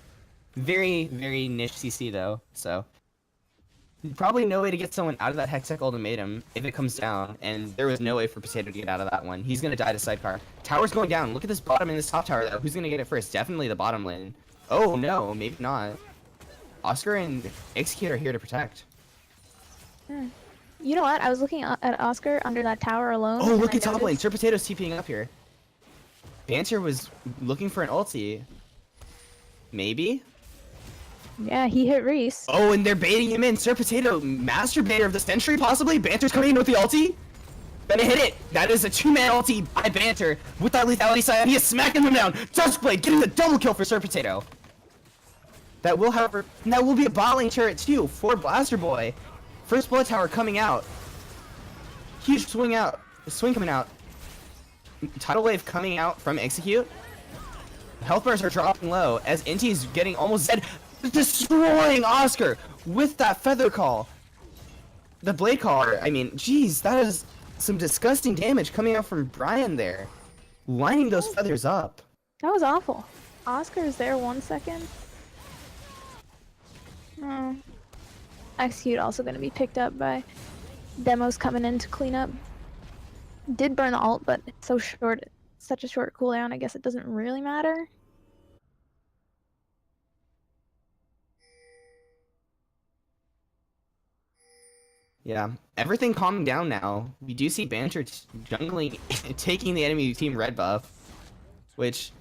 Speaker 3: very, very niche CC though. So probably no way to get someone out of that Hextech Ultimatum if it comes down, and there was no way for Potato to get out of that one. He's gonna die to sidecar. Tower's going down. Look at this bottom and this top tower though. Who's gonna get it first? Definitely the bottom lane. Oh no, maybe not. Oscar and Execute are here to protect.
Speaker 4: Hmm. You know what? I was looking at Oscar under that tower alone.
Speaker 3: Oh,
Speaker 4: and
Speaker 3: look
Speaker 4: I
Speaker 3: at top lane.
Speaker 4: noticed-
Speaker 3: Sir Potato's TPing up here. Banter was looking for an ulti. Maybe?
Speaker 4: Yeah, he hit Reese.
Speaker 3: Oh, and they're baiting him in. Sir Potato, master baiter of the century, possibly? Banter's coming in with the ulti? Gonna hit it. That is a two-man ulti by Banter with that lethality side. He is smacking them down. Duskblade getting the double kill for Sir Potato. That will, however, that will be a bot lane turret too for Blaster Boy. First blood tower coming out. Huge swing coming out. Tidal wave coming out from Execute. Health bars are dropping low as Inti's getting almost dead. Destroying Oscar with that feather call. The blade caller, I mean, geez, that is some disgusting damage coming out from Brian there. Lining those feathers up.
Speaker 4: That was awful. Oscar is there 1 second. Oh. Execute also going to be picked up by Demos coming in to clean up. Did burn the ult, but it's so short, such a short cooldown, I guess it doesn't really matter.
Speaker 3: Yeah, everything calming down now. We do see Banter jungling, taking the enemy team red buff, which,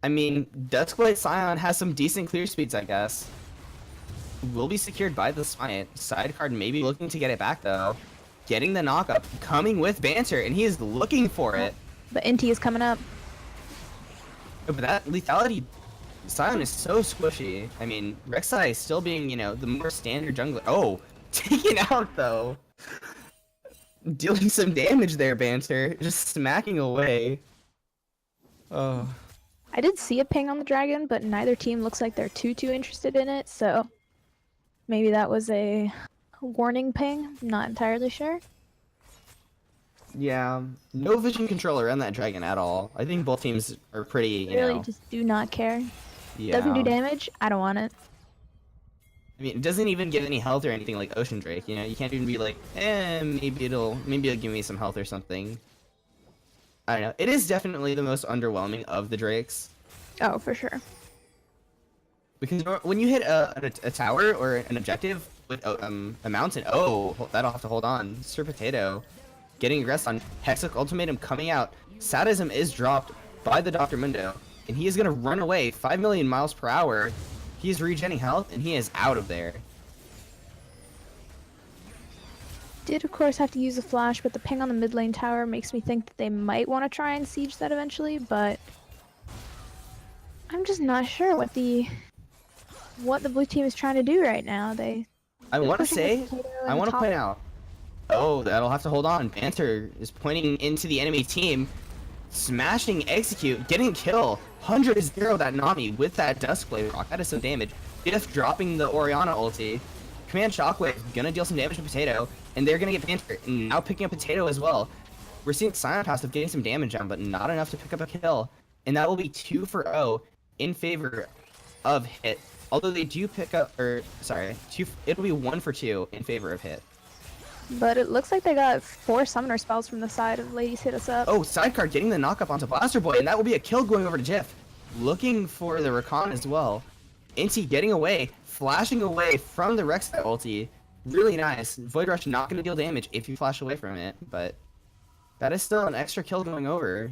Speaker 3: I mean, Duskblade Scion has some decent clear speeds, I guess. Will be secured by the Smite. Sidecard maybe looking to get it back though. Getting the knockup, coming with Banter, and he is looking for it.
Speaker 4: But Inti is coming up.
Speaker 3: But that lethality Scion is so squishy. I mean, Rek'Sai still being, you know, the more standard jungler. Oh, taken out though. Dealing some damage there, Banter. Just smacking away. Oh.
Speaker 4: I did see a ping on the dragon, but neither team looks like they're too interested in it, so maybe that was a warning ping. I'm not entirely sure.
Speaker 3: Yeah, no vision control around that dragon at all. I think both teams are pretty, you
Speaker 4: Really
Speaker 3: know.
Speaker 4: just do not care.
Speaker 3: Yeah.
Speaker 4: Doesn't do damage, I don't want it.
Speaker 3: I mean, it doesn't even give any health or anything like Ocean Drake. You know, you can't even be like, maybe it'll give me some health or something. I don't know. It is definitely the most underwhelming of the Drakes.
Speaker 4: Oh, for sure.
Speaker 3: Because when you hit a tower or an objective with a mountain, oh, that'll have to hold on. Sir Potato getting aggressed on Hextech Ultimatum coming out. Sadism is dropped by the Dr. Mundo, and he is going to run away 5 million miles per hour. He is regenerating health, and he is out of there.
Speaker 4: Did of course have to use a flash, but the ping on the mid lane tower makes me think that they might want to try and siege that eventually, but I'm just not sure what the blue team is trying to do right now.
Speaker 3: I want to
Speaker 4: pushing
Speaker 3: say,
Speaker 4: the potato
Speaker 3: I
Speaker 4: in
Speaker 3: want to
Speaker 4: top.
Speaker 3: point out. Oh, that'll have to hold on. Banter is pointing into the enemy team, smashing Execute, getting a kill. 100-0 that Nami with that Duskblade rock. That is some damage. Diff dropping the Orianna ulti. Command Shockwave gonna deal some damage to Potato, and they're gonna get Banter, and now picking up Potato as well. We're seeing Scion passive getting some damage on, but not enough to pick up a kill. And that will be 2-0 in favor of Hit. Although they do pick up, it'll be 1-2 in favor of Hit.
Speaker 4: But it looks like they got 4 summoner spells from the side of Ladies Hit Us Up.
Speaker 3: Oh, Sidecar getting the knockup onto Blaster Boy, and that will be a kill going over to Jiff. Looking for the Recon as well. Inti getting away, flashing away from the Rek'Sai ulti. Really nice. Void Rush not going to deal damage if you flash away from it, but that is still an extra kill going over.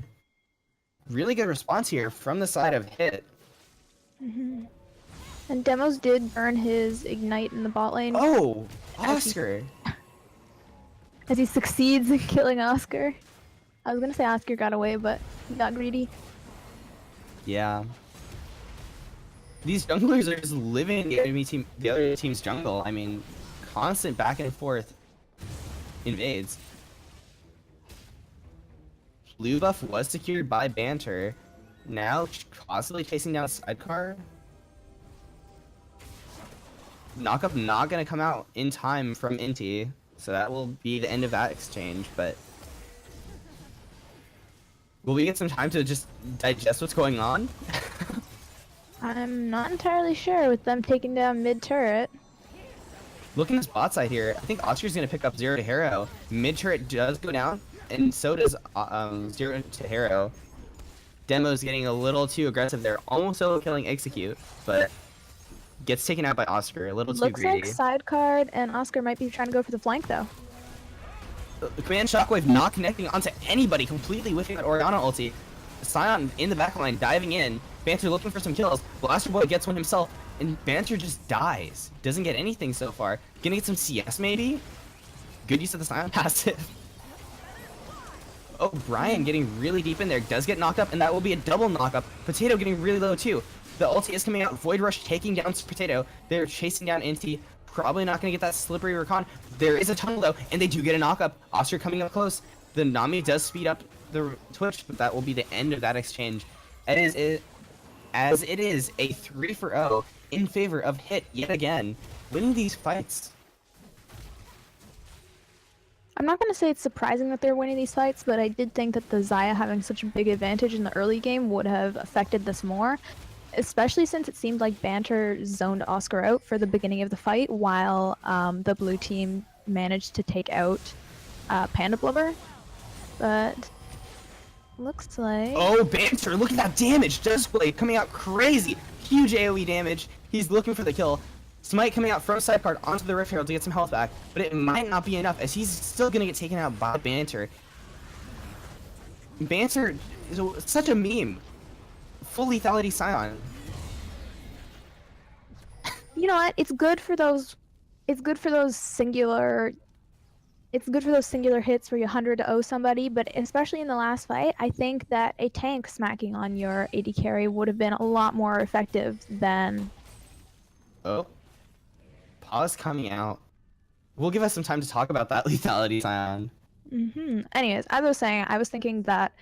Speaker 3: Really good response here from the side of Hit.
Speaker 4: Mm-hmm. And Demos did burn his Ignite in the bot lane.
Speaker 3: Oh, Oscar.
Speaker 4: as he succeeds in killing Oscar. I was gonna say Oscar got away, but he got greedy.
Speaker 3: Yeah. These junglers are just living in the other team's jungle. I mean, constant back and forth invades. Blue buff was secured by Banter. Now possibly chasing down Sidecar. Knockup not gonna come out in time from Inti, so that will be the end of that exchange, but will we get some time to just digest what's going on?
Speaker 4: I'm not entirely sure with them taking down mid turret.
Speaker 3: Looking at this bot side here, I think Oscar's gonna pick up 0 to Hero. Mid turret does go down, and so does 0 to Hero. Demo's getting a little too aggressive there, almost solo killing Execute, but gets taken out by Oscar, a little too
Speaker 4: Looks
Speaker 3: greedy.
Speaker 4: like Sidecard and Oscar might be trying to go for the flank though.
Speaker 3: The command shockwave not connecting onto anybody, completely whiffing that Orianna ulti. Sion in the backline, diving in. Banter looking for some kills. Blaster Boy gets one himself, and Banter just dies. Doesn't get anything so far. Gonna get some CS maybe? Good use of the Sion passive. Oh, Brian getting really deep in there. Does get knocked up, and that will be a double knockup. Potato getting really low too. The ulti is coming out. Void Rush taking down Potato. They're chasing down Inti. Probably not going to get that slippery recon. There is a tunnel though, and they do get a knockup. Oscar coming up close. The Nami does speed up the Twitch, but that will be the end of that exchange. As it is a 3-0 in favor of Hit yet again, winning these fights.
Speaker 4: I'm not going to say it's surprising that they're winning these fights, but I did think that the Xayah having such a big advantage in the early game would have affected this more, especially since it seemed like Banter zoned Oscar out for the beginning of the fight while the blue team managed to take out Panda Blubber. But looks like...
Speaker 3: Oh, Banter, look at that damage! Duskblade coming out crazy! Huge AoE damage. He's looking for the kill. Smite coming out from Sidecard onto the Rift Herald to get some health back, but it might not be enough as he's still gonna get taken out by Banter. Banter is such a meme. Full lethality Scion.
Speaker 4: You know what? It's good for those. It's good for those singular. It's good for those singular hits where you 100 to 0 somebody, but especially in the last fight, I think that a tank smacking on your AD carry would have been a lot more effective than...
Speaker 3: Oh. Pause coming out. Will give us some time to talk about that lethality Scion.
Speaker 4: Anyways, as I was saying, I was thinking that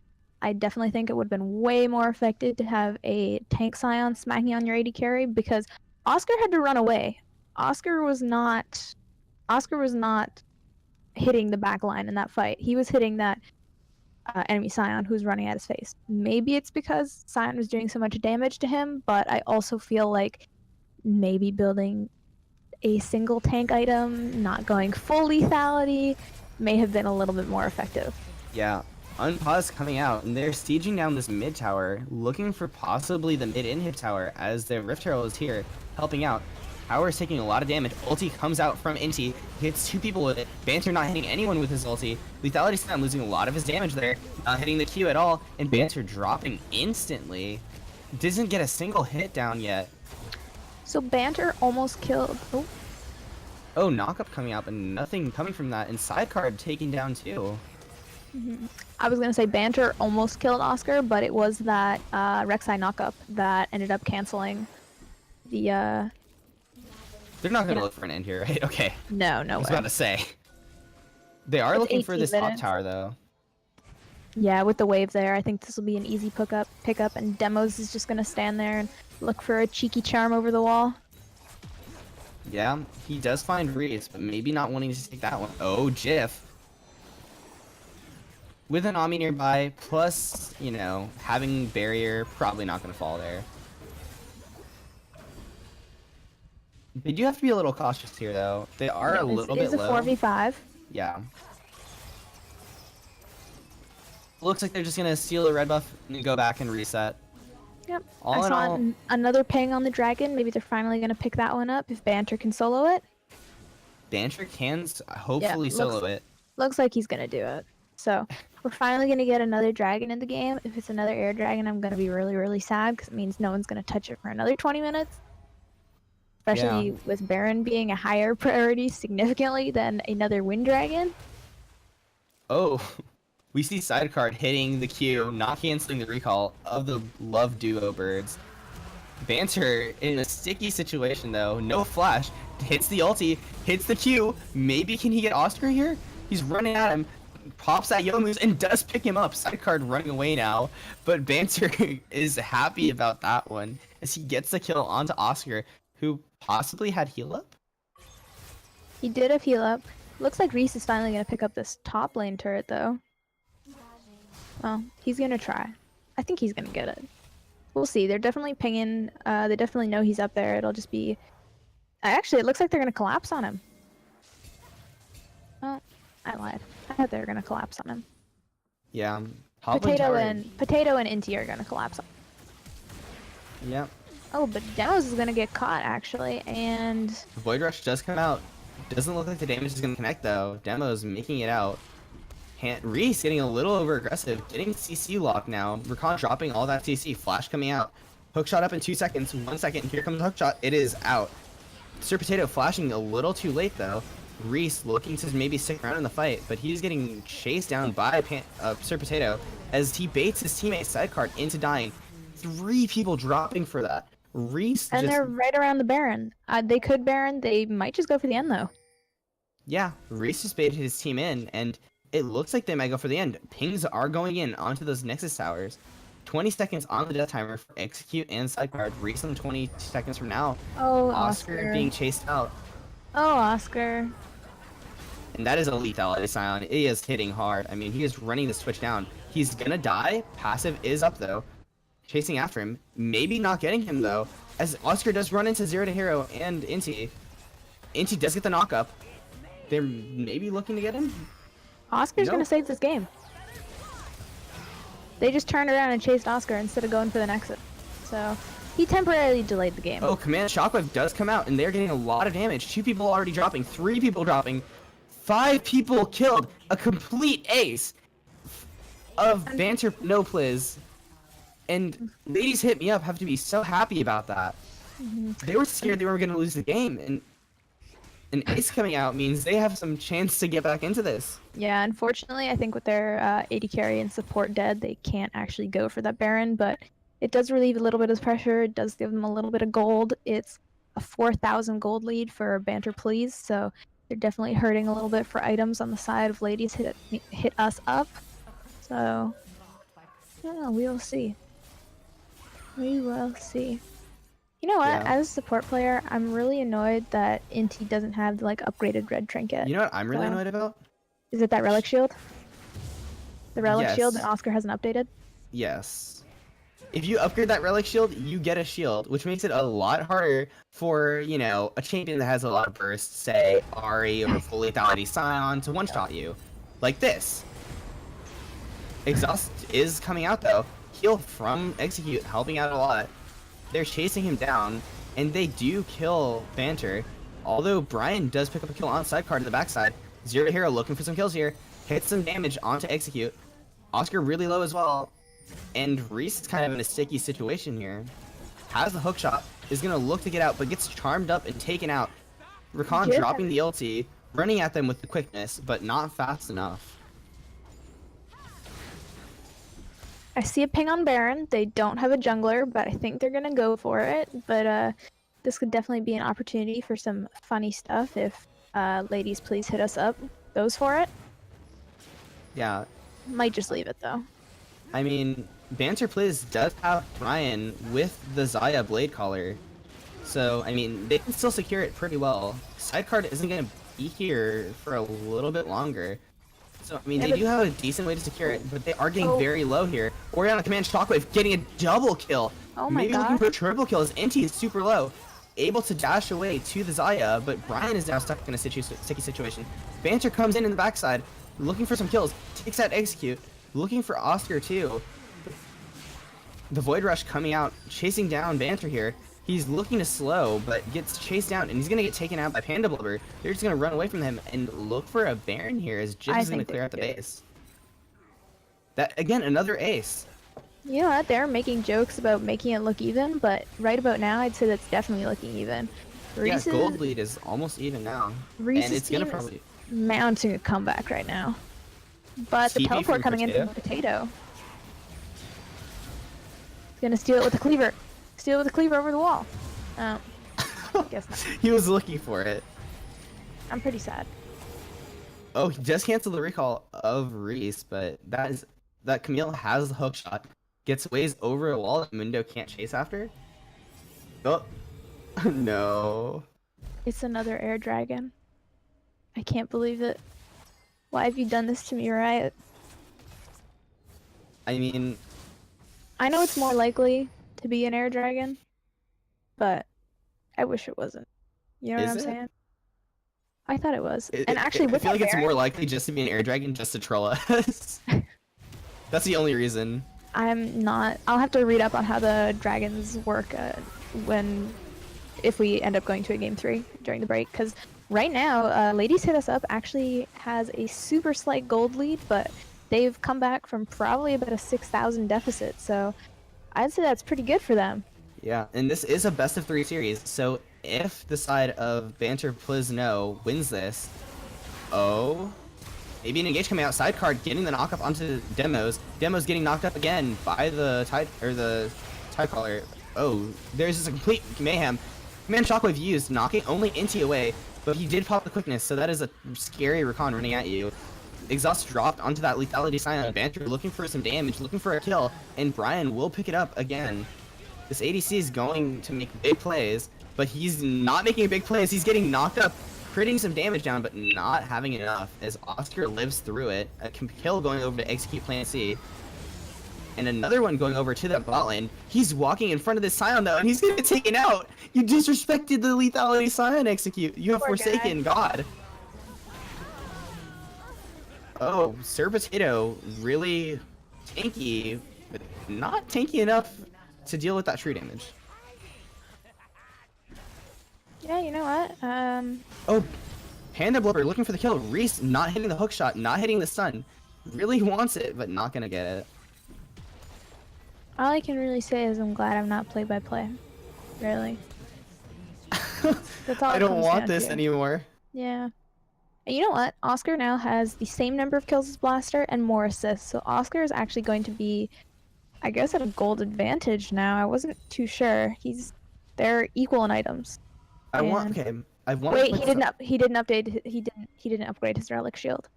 Speaker 4: I definitely think it would have been way more effective to have a tank Scion smacking on your AD carry because Oscar had to run away. Oscar was not hitting the back line in that fight. He was hitting that enemy Scion who's running at his face. Maybe it's because Scion was doing so much damage to him, but I also feel like maybe building a single tank item, not going full lethality, may have been a little bit more effective.
Speaker 3: Yeah. Unpause coming out, and they're sieging down this mid tower, looking for possibly the mid inhib tower as the Rift Herald is here, helping out. Tower is taking a lot of damage. Ulti comes out from Inti, hits 2 people with it. Banter not hitting anyone with his ulti. Lethality Slam losing a lot of his damage there, not hitting the Q at all, and Banter dropping instantly. Doesn't get a single hit down yet.
Speaker 4: So Banter almost killed...
Speaker 3: Oh, knockup coming out, but nothing coming from that, and Sidecard taking down too.
Speaker 4: I was gonna say Banter almost killed Oscar, but it was that Rek'Sai knockup that ended up canceling the
Speaker 3: They're not gonna look for an end here, right? Okay.
Speaker 4: No
Speaker 3: I was
Speaker 4: way.
Speaker 3: about to say. They are
Speaker 4: It's
Speaker 3: looking for
Speaker 4: 18
Speaker 3: this top
Speaker 4: minutes.
Speaker 3: tower though.
Speaker 4: Yeah, with the wave there, I think this will be an easy pickup, and Demos is just gonna stand there and look for a cheeky charm over the wall.
Speaker 3: Yeah, he does find Reese, but maybe not wanting to take that one. Oh, Jiff. With an Ami nearby, plus, you know, having barrier, probably not going to fall there. They do have to be a little cautious here, though. They are a little bit
Speaker 4: It's a
Speaker 3: low.
Speaker 4: 4v5.
Speaker 3: Yeah. Looks like they're just going to steal a red buff and go back and reset.
Speaker 4: Yep.
Speaker 3: All
Speaker 4: I
Speaker 3: in
Speaker 4: saw
Speaker 3: all-
Speaker 4: another ping on the dragon. Maybe they're finally gonna pick that one up if Banter can solo it.
Speaker 3: Banter can hopefully solo it.
Speaker 4: Looks like he's gonna do it. So we're finally gonna get another dragon in the game. If it's another air dragon, I'm gonna be really, really sad because it means no one's gonna touch it for another 20 minutes. Especially with Baron being a higher priority significantly than another wind dragon.
Speaker 3: Oh, we see Sidecard hitting the Q, not canceling the recall of the Love Duo birds. Banter in a sticky situation though, no flash, hits the ulti, hits the Q, maybe can he get Oscar here? He's running at him, pops that Youmu's and does pick him up. Sidecard running away now, but Banter is happy about that one as he gets the kill onto Oscar, who possibly had heal up?
Speaker 4: He did have heal up. Looks like Reese is finally going to pick up this top lane turret, though. Well, he's going to try. I think he's going to get it. We'll see. They're definitely pinging. They definitely know he's up there. It'll just be... Actually, it looks like they're going to collapse on him. Oh, I lied. I thought they were going to collapse on him.
Speaker 3: Yeah.
Speaker 4: Potato and Inti are going to collapse on him.
Speaker 3: Yep.
Speaker 4: Oh, but Demos is going to get caught, actually, and...
Speaker 3: Void Rush does come out. Doesn't look like the damage is going to connect, though. Demo's making it out. Reese getting a little over aggressive, getting CC locked now. Rakan dropping all that CC. Flash coming out. Hookshot up in 2 seconds. 1 second. Here comes the hookshot. It is out. Sir Potato flashing a little too late, though. Reese looking to maybe stick around in the fight, but he's getting chased down by Sir Potato as he baits his teammate Sidecard into dying. 3 people dropping for that. Reese
Speaker 4: and
Speaker 3: just...
Speaker 4: they're right around the Baron. They could Baron. They might just go for the end, though.
Speaker 3: Yeah, Reese just baited his team in, and it looks like they might go for the end. Pings are going in onto those Nexus towers. 20 seconds on the death timer for Execute and Sidecard. Reese on 20 seconds from now.
Speaker 4: Oh,
Speaker 3: Oscar being chased out.
Speaker 4: Oh, Oscar.
Speaker 3: And that is a lethality Scion. He is hitting hard. I mean, he is running the switch down. He's gonna die. Passive is up, though. Chasing after him. Maybe not getting him, though, as Oscar does run into Zero to Hero and Inti. Inti does get the knock up. They're maybe looking to get him?
Speaker 4: Oscar's gonna save this game. They just turned around and chased Oscar instead of going for the Nexus. So, he temporarily delayed the game.
Speaker 3: Oh, Command Shockwave does come out, and they're getting a lot of damage. 2 people already dropping, 3 people dropping, 5 people killed. A complete ace of Banter no pliz. And ladies hit me up have to be so happy about that. They were scared they were going to lose the game, and an ace coming out means they have some chance to get back into this.
Speaker 4: Yeah, unfortunately, I think with their AD carry and support dead, they can't actually go for that Baron, but it does relieve a little bit of pressure. It does give them a little bit of gold. It's a 4,000 gold lead for Banter Please, so they're definitely hurting a little bit for items on the side of ladies hit us up. So, yeah, we will see. We will see. You know what?
Speaker 3: Yeah.
Speaker 4: As a support player, I'm really annoyed that Inti doesn't have the upgraded red trinket.
Speaker 3: You know what I'm really annoyed about?
Speaker 4: Is it that relic shield? The relic
Speaker 3: Yes.
Speaker 4: shield that Oscar hasn't updated?
Speaker 3: Yes. If you upgrade that relic shield, you get a shield, which makes it a lot harder for, you know, a champion that has a lot of bursts, say Ari or full lethality Scion, to one-shot you. Like this. Exhaust is coming out though. Heal from Execute, helping out a lot. They're chasing him down, and they do kill Banter. Although Brian does pick up a kill on Sidecard to the backside. Zero Hero looking for some kills here. Hits some damage onto Execute. Oscar really low as well. And Reese is kind of in a sticky situation here. Has the hookshot, is going to look to get out, but gets charmed up and taken out. Rakan
Speaker 4: Yeah.
Speaker 3: dropping the ulti, running at them with the quickness, but not fast enough.
Speaker 4: I see a ping on Baron. They don't have a jungler, but I think they're gonna go for it. But this could definitely be an opportunity for some funny stuff if ladies please hit us up. Goes for it.
Speaker 3: Yeah,
Speaker 4: Might just leave it though.
Speaker 3: I mean, Banter Please does have Brian with the Xayah Blade Collar. So, I mean, they can still secure it pretty well. Sidecard isn't going to be here for a little bit longer. So, I mean,
Speaker 4: Yeah,
Speaker 3: they
Speaker 4: but-
Speaker 3: do have a decent way to secure it, but they are getting
Speaker 4: Oh.
Speaker 3: very low here. Orianna Command Shockwave getting a double kill.
Speaker 4: Oh my
Speaker 3: Maybe looking
Speaker 4: god.
Speaker 3: for a triple kill as Inti is super low. Able to dash away to the Xayah, but Brian is now stuck in a sticky situation. Banter comes in the backside, looking for some kills, takes out Execute, looking for Oscar too. The Void Rush coming out, chasing down Banter here. He's looking to slow, but gets chased down, and he's gonna get taken out by Panda Blubber. They're just gonna run away from him and look for a Baron here as Jib
Speaker 4: I
Speaker 3: is gonna
Speaker 4: think
Speaker 3: clear
Speaker 4: they
Speaker 3: out the
Speaker 4: do.
Speaker 3: base. That, again, another ace.
Speaker 4: You know what? They're making jokes about making it look even, but right about now, I'd say that's definitely looking even. Reese's,
Speaker 3: Yeah, gold lead is almost even now.
Speaker 4: Reese's
Speaker 3: and it's gonna
Speaker 4: team is
Speaker 3: probably...
Speaker 4: mounting a comeback right now. But the
Speaker 3: TP
Speaker 4: teleport
Speaker 3: from
Speaker 4: coming in
Speaker 3: Potato?
Speaker 4: from Potato. He's gonna steal it with the cleaver. Steal it with the cleaver over the wall. Oh, guess not.
Speaker 3: He was looking for it.
Speaker 4: I'm pretty sad.
Speaker 3: Oh, he just canceled the recall of Reese, but that Camille has the hook shot. Gets ways over a wall that Mundo can't chase after. Oh, no.
Speaker 4: It's another air dragon. I can't believe it. Why have you done this to me, Riot?
Speaker 3: I mean,
Speaker 4: I know it's more likely to be an air dragon, but I wish it wasn't. You know what
Speaker 3: Is
Speaker 4: I'm
Speaker 3: it?
Speaker 4: saying? I thought it was. And actually,
Speaker 3: I
Speaker 4: with
Speaker 3: feel
Speaker 4: that
Speaker 3: like it's
Speaker 4: bear,
Speaker 3: more likely just to be an air dragon just to troll us. That's the only reason.
Speaker 4: I'm not. I'll have to read up on how the dragons work if we end up going to a game 3 during the break. Because right now, Ladies Hit Us Up actually has a super slight gold lead, but they've come back from probably about a 6,000 deficit. So I'd say that's pretty good for them.
Speaker 3: Yeah, and this is a best of 3 series, so if the side of Banter Please No wins this, oh, maybe an engage coming out, side card getting the knock up onto Demos. Demos getting knocked up again by the tide caller. Oh, there's just a complete mayhem. Man, Shockwave used, knocking only Inti away, but he did pop the quickness, so that is a scary Recon running at you. Exhaust dropped onto that lethality sign. Banter looking for some damage, looking for a kill, and Brian will pick it up again. This ADC is going to make big plays, but he's not making big plays. He's getting knocked up, critting some damage down, but not having enough as Oscar lives through it. A kill going over to execute plan C. And another one going over to that bot lane. He's walking in front of this Scion though, and he's gonna get taken out. You disrespected the lethality Scion execute. You have
Speaker 4: Poor
Speaker 3: forsaken God. Oh, Sir Potato really tanky, but not tanky enough to deal with that true damage.
Speaker 4: Yeah, you know what?
Speaker 3: Oh, Panda Blubber looking for the kill. Reese not hitting the hook shot, not hitting the stun. Really wants it, but not gonna get it.
Speaker 4: All I can really say is I'm glad I'm not play by play. Really. That's all
Speaker 3: I
Speaker 4: it
Speaker 3: don't
Speaker 4: comes
Speaker 3: want
Speaker 4: down
Speaker 3: this
Speaker 4: to.
Speaker 3: anymore.
Speaker 4: Yeah. And you know what? Oscar now has the same number of kills as Blaster and more assists. So Oscar is actually going to be, I guess, at a gold advantage now. I wasn't too sure. They're equal in items.
Speaker 3: I want.
Speaker 4: And-
Speaker 3: Okay, I want.
Speaker 4: Wait, he didn't update. He didn't upgrade his relic shield.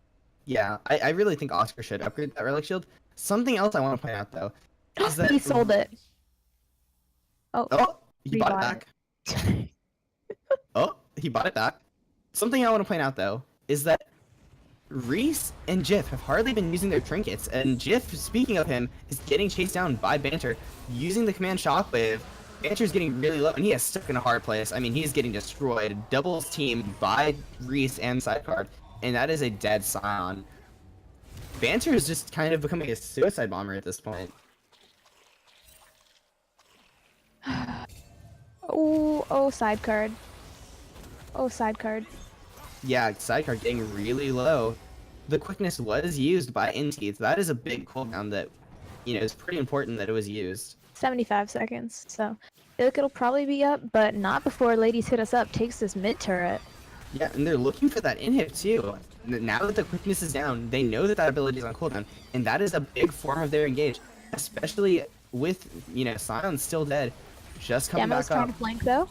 Speaker 3: Yeah, I really think Oscar should upgrade that relic shield. Something else I want to point out though is that
Speaker 4: He sold it. Oh,
Speaker 3: Oh, he bought it
Speaker 4: rebought
Speaker 3: back. Oh, he bought it back. Something I want to point out though is that Reese and Jiff have hardly been using their trinkets, and Jiff, speaking of him, is getting chased down by Banter using the command Shockwave. Banter's getting really low, and he is stuck in a hard place. I mean, he's getting destroyed. Doubles teamed by Reese and Sidecard, and that is a dead Scion. Banter is just kind of becoming a suicide bomber at this point.
Speaker 4: oh, side card. Oh, side card.
Speaker 3: Yeah, Sidecard getting really low. The quickness was used by Inti. That is a big cooldown that, you know, is pretty important that it was used.
Speaker 4: 75 seconds. So I feel like it'll probably be up, but not before Ladies Hit Us Up takes this mid turret.
Speaker 3: Yeah, and they're looking for that inhib too. Now that the quickness is down, they know that that ability is on cooldown, and that is a big form of their engage, especially with, you know, Sion's still dead, just coming
Speaker 4: Demo's
Speaker 3: back up.
Speaker 4: trying to flank though.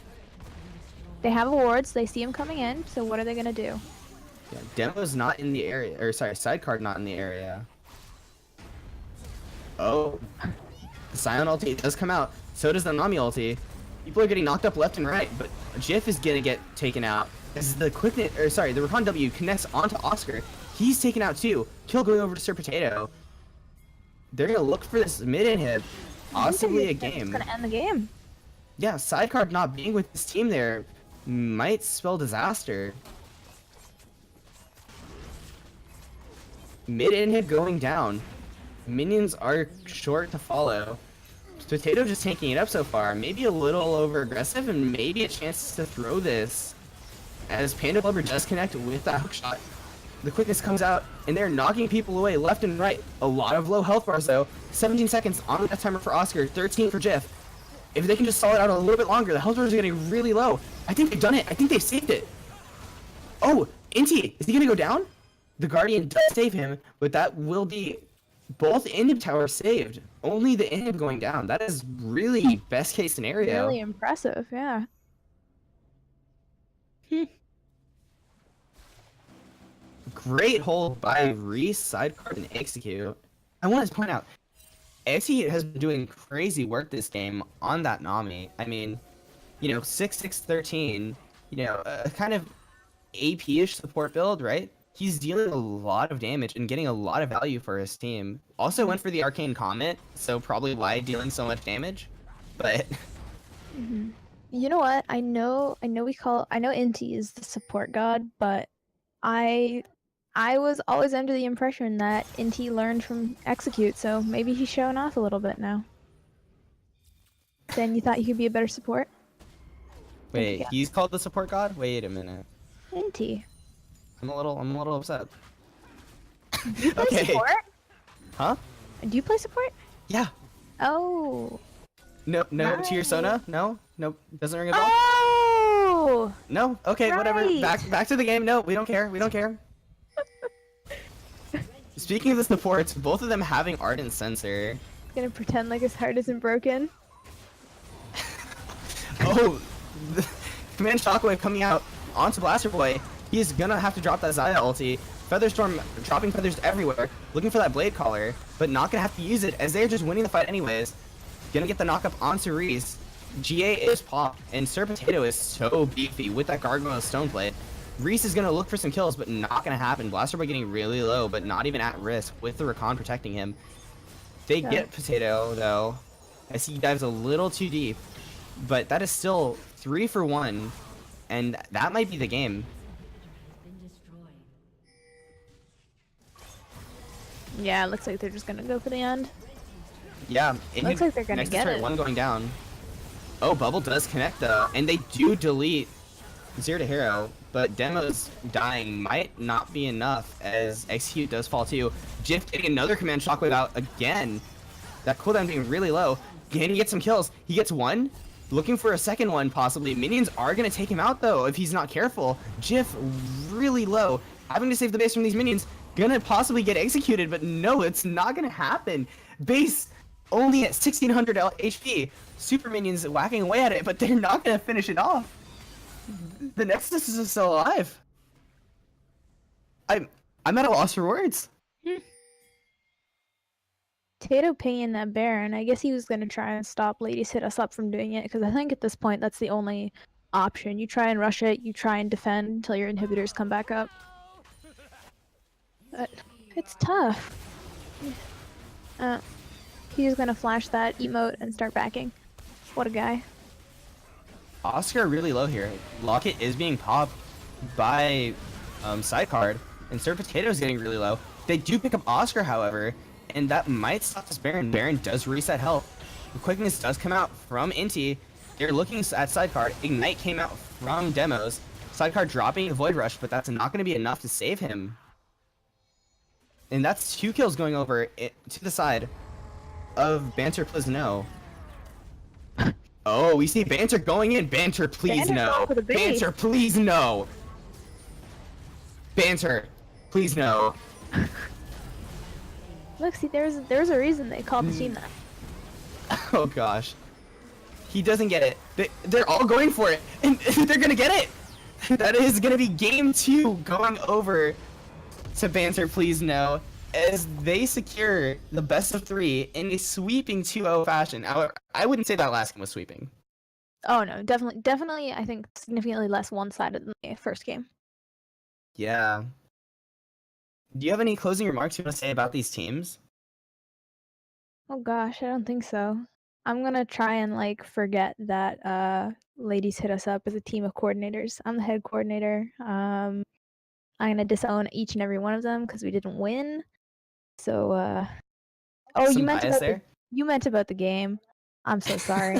Speaker 4: They have wards. They see him coming in. So what are they gonna do?
Speaker 3: Yeah, Demo's not in the area, or sorry, Sidecard not in the area. Oh, the Sion ulti does come out. So does the Nami ulti. People are getting knocked up left and right, but Jiff is gonna get taken out. As the quickness, or sorry, the Recon W connects onto Oscar. He's taken out too. Kill going over to Sir Potato. They're gonna look for this mid inhib, possibly a
Speaker 4: It's
Speaker 3: game.
Speaker 4: gonna end the game.
Speaker 3: Yeah, Sidecard not being with this team there might spell disaster. Mid inhib going down. Minions are short to follow. Potato just tanking it up so far. Maybe a little over aggressive and maybe a chance to throw this. As Panda Blubber does connect with that hookshot. The quickness comes out and they're knocking people away left and right. A lot of low health bars though. 17 seconds on the death timer for Oscar, 13 for Jiff. If they can just stall it out a little bit longer, the health bars are getting really low. I think they've done it. I think they've saved it. Oh, Inti, is he gonna go down? The Guardian does save him, but that will be both inhib towers saved. Only the inhib going down. That is really best case scenario.
Speaker 4: Really impressive, yeah.
Speaker 3: Great hold by Reese, sidecard, and Execute. I want to point out, Execute has been doing crazy work this game on that Nami. I mean, 6-6-13, a kind of AP-ish support build, right? He's dealing a lot of damage and getting a lot of value for his team. Also went for the Arcane Comet, so probably why dealing so much damage. But
Speaker 4: You know what? I know Inti is the support god, but I was always under the impression that Inti learned from Execute, so maybe he's showing off a little bit now. Then you thought he could be a better support?
Speaker 3: wait,
Speaker 4: Yeah.
Speaker 3: he's called the support god? Wait a minute.
Speaker 4: Inti.
Speaker 3: I'm a little upset.
Speaker 4: Do you play
Speaker 3: Okay.
Speaker 4: support?
Speaker 3: Huh?
Speaker 4: Do you play support?
Speaker 3: Yeah.
Speaker 4: Oh.
Speaker 3: No, to your
Speaker 4: Nice.
Speaker 3: Sona? No, doesn't ring a bell.
Speaker 4: Oh!
Speaker 3: No, okay, whatever.
Speaker 4: Right.
Speaker 3: Back to the game. No, we don't care. We don't care. Speaking of the supports, both of them having Ardent Sensor.
Speaker 4: Gonna pretend like his heart isn't broken.
Speaker 3: Oh, the Command Shockwave coming out onto Blaster Boy. He's gonna have to drop that Zaya ulti. Featherstorm dropping feathers everywhere, looking for that Blade Caller, but not gonna have to use it as they're just winning the fight anyways. Gonna get the knockup onto Reese. GA is popped, and Sir Potato is so beefy with that Gargoyle Stoneblade. Reese is gonna look for some kills, but not gonna happen. Blaster Boy getting really low, but not even at risk with the Rakan protecting him. They get Potato, though, as he dives a little too deep. But that is still 3 for 1, and that might be the game.
Speaker 4: Yeah, it looks like they're just gonna go for the end.
Speaker 3: Yeah,
Speaker 4: Looks like they're gonna
Speaker 3: next
Speaker 4: get
Speaker 3: turret
Speaker 4: it.
Speaker 3: 1 going down. Oh, Bubble does connect though, and they do delete Zero to Hero, but Demo's dying might not be enough as Execute does fall too. Jiff getting another Command Shockwave out again. That cooldown being really low. Can he get some kills? He gets one. Looking for a second one, possibly. Minions are going to take him out, though, if he's not careful. Jiff really low. Having to save the base from these minions. Gonna possibly get executed, but no, it's not going to happen. Base only at 1600 HP. Super minions whacking away at it, but they're not going to finish it off. The Nexus is still alive. I'm at a loss for words.
Speaker 4: Tato paying that Baron, I guess he was gonna try and stop Ladies Hit Us Up from doing it, because I think at this point that's the only option. You try and rush it, you try and defend until your inhibitors come back up. But it's tough. He's gonna flash that emote and start backing. What a guy.
Speaker 3: Oscar really low here. Locket is being popped by Sidecard, and Sir Potato's getting really low. They do pick up Oscar, however, and that might stop this Baron. Baron does reset health. The quickness does come out from Inti. They're looking at Sidecard. Ignite came out from Demos. Sidecard dropping a Void Rush, but that's not going to be enough to save him. And that's 2 kills going over to the side of Banter, please no. Oh, we see Banter going in. Banter, please
Speaker 4: Banter's
Speaker 3: no.
Speaker 4: going for the base.
Speaker 3: Banter, please no. Banter, please no.
Speaker 4: Look, see, there's a reason they called the team that.
Speaker 3: Oh gosh. He doesn't get it. They're all going for it, and they're gonna get it. That is gonna be game 2 going over to Banter, please no, as they secure the best of 3 in a sweeping 2-0 fashion. However, I wouldn't say that last game was sweeping.
Speaker 4: Oh no, definitely, I think significantly less one-sided than the first game.
Speaker 3: Yeah. Do you have any closing remarks you want to say about these teams?
Speaker 4: Oh gosh, I don't think so. I'm gonna try and forget that Ladies Hit Us Up as a team of coordinators. I'm the head coordinator. I'm gonna disown each and every one of them because we didn't win. So oh,
Speaker 3: Some
Speaker 4: you meant
Speaker 3: bias
Speaker 4: about
Speaker 3: there?
Speaker 4: you meant about the game. I'm so sorry.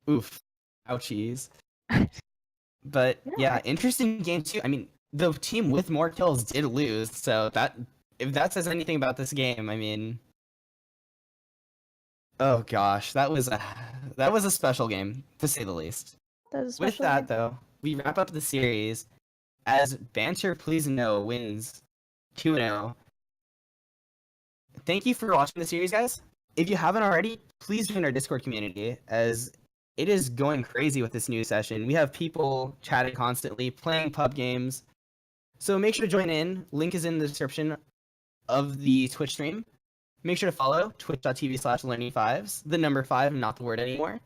Speaker 3: Oof. Ouchies. But yeah, interesting game too. I mean, the team with more kills did lose, so that if that says anything about this game, I mean, oh gosh, that was a special game to say the least.
Speaker 4: That was a
Speaker 3: With
Speaker 4: special
Speaker 3: that
Speaker 4: game.
Speaker 3: though, we wrap up the series. as Banter Please No wins 2-0. Thank you for watching the series, guys. If you haven't already, please join our Discord community, as it is going crazy with this new session. We have people chatting constantly, playing pub games. So make sure to join in. Link is in the description of the Twitch stream. Make sure to follow twitch.tv/learning5s, the number 5, not the word anymore.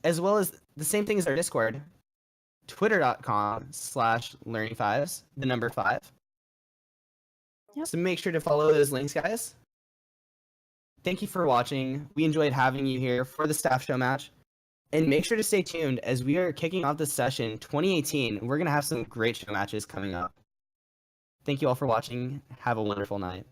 Speaker 3: As well as the same thing as our Discord, twitter.com/learning5s, the number 5.
Speaker 4: Yep.
Speaker 3: So make sure to follow those links, guys. Thank you for watching. We enjoyed having you here for the staff show match. And make sure to stay tuned as we are kicking off this session 2018. We're going to have some great show matches coming up. Thank you all for watching. Have a wonderful night.